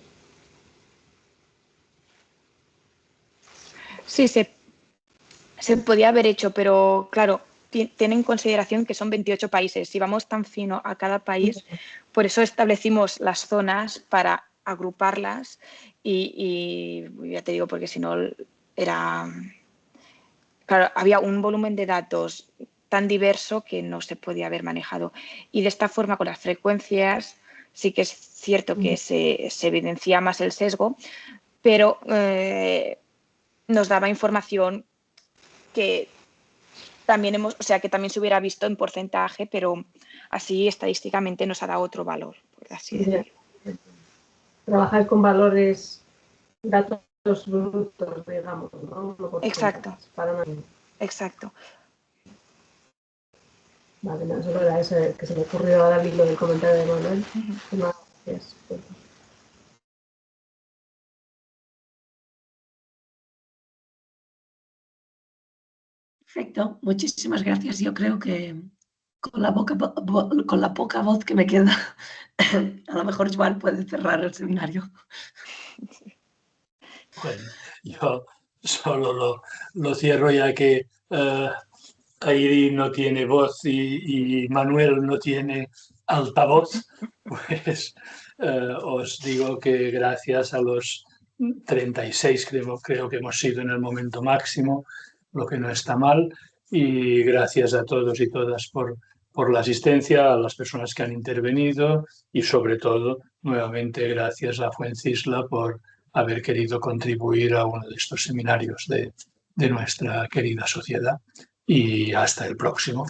Sí, se podía haber hecho, pero claro, tiene en consideración que son 28 países. Si vamos tan fino a cada país, por eso establecimos las zonas para agruparlas y ya te digo, porque si no era... Claro, había un volumen de datos tan diverso que no se podía haber manejado. Y de esta forma, con las frecuencias, sí que es cierto que se evidencia más el sesgo, pero nos daba información que también que también se hubiera visto en porcentaje, pero así estadísticamente nos ha dado otro valor, por así decirlo. Trabajáis con valores, datos brutos, digamos, ¿no? Exacto. Para Exacto. Vale, no, eso era ese que se me ocurrió ahora mismo del comentario de Manuel. Gracias. Perfecto, muchísimas gracias. Yo creo que con la poca voz que me queda, a lo mejor Joan puede cerrar el seminario. Bueno, yo solo lo cierro ya que Airi no tiene voz y Manuel no tiene altavoz, pues os digo que gracias a los 36 creo que hemos sido en el momento máximo, lo que no está mal, y gracias a todos y todas por la asistencia, a las personas que han intervenido y sobre todo, nuevamente, gracias a Fuencisla por haber querido contribuir a uno de estos seminarios de nuestra querida sociedad. Y hasta el próximo.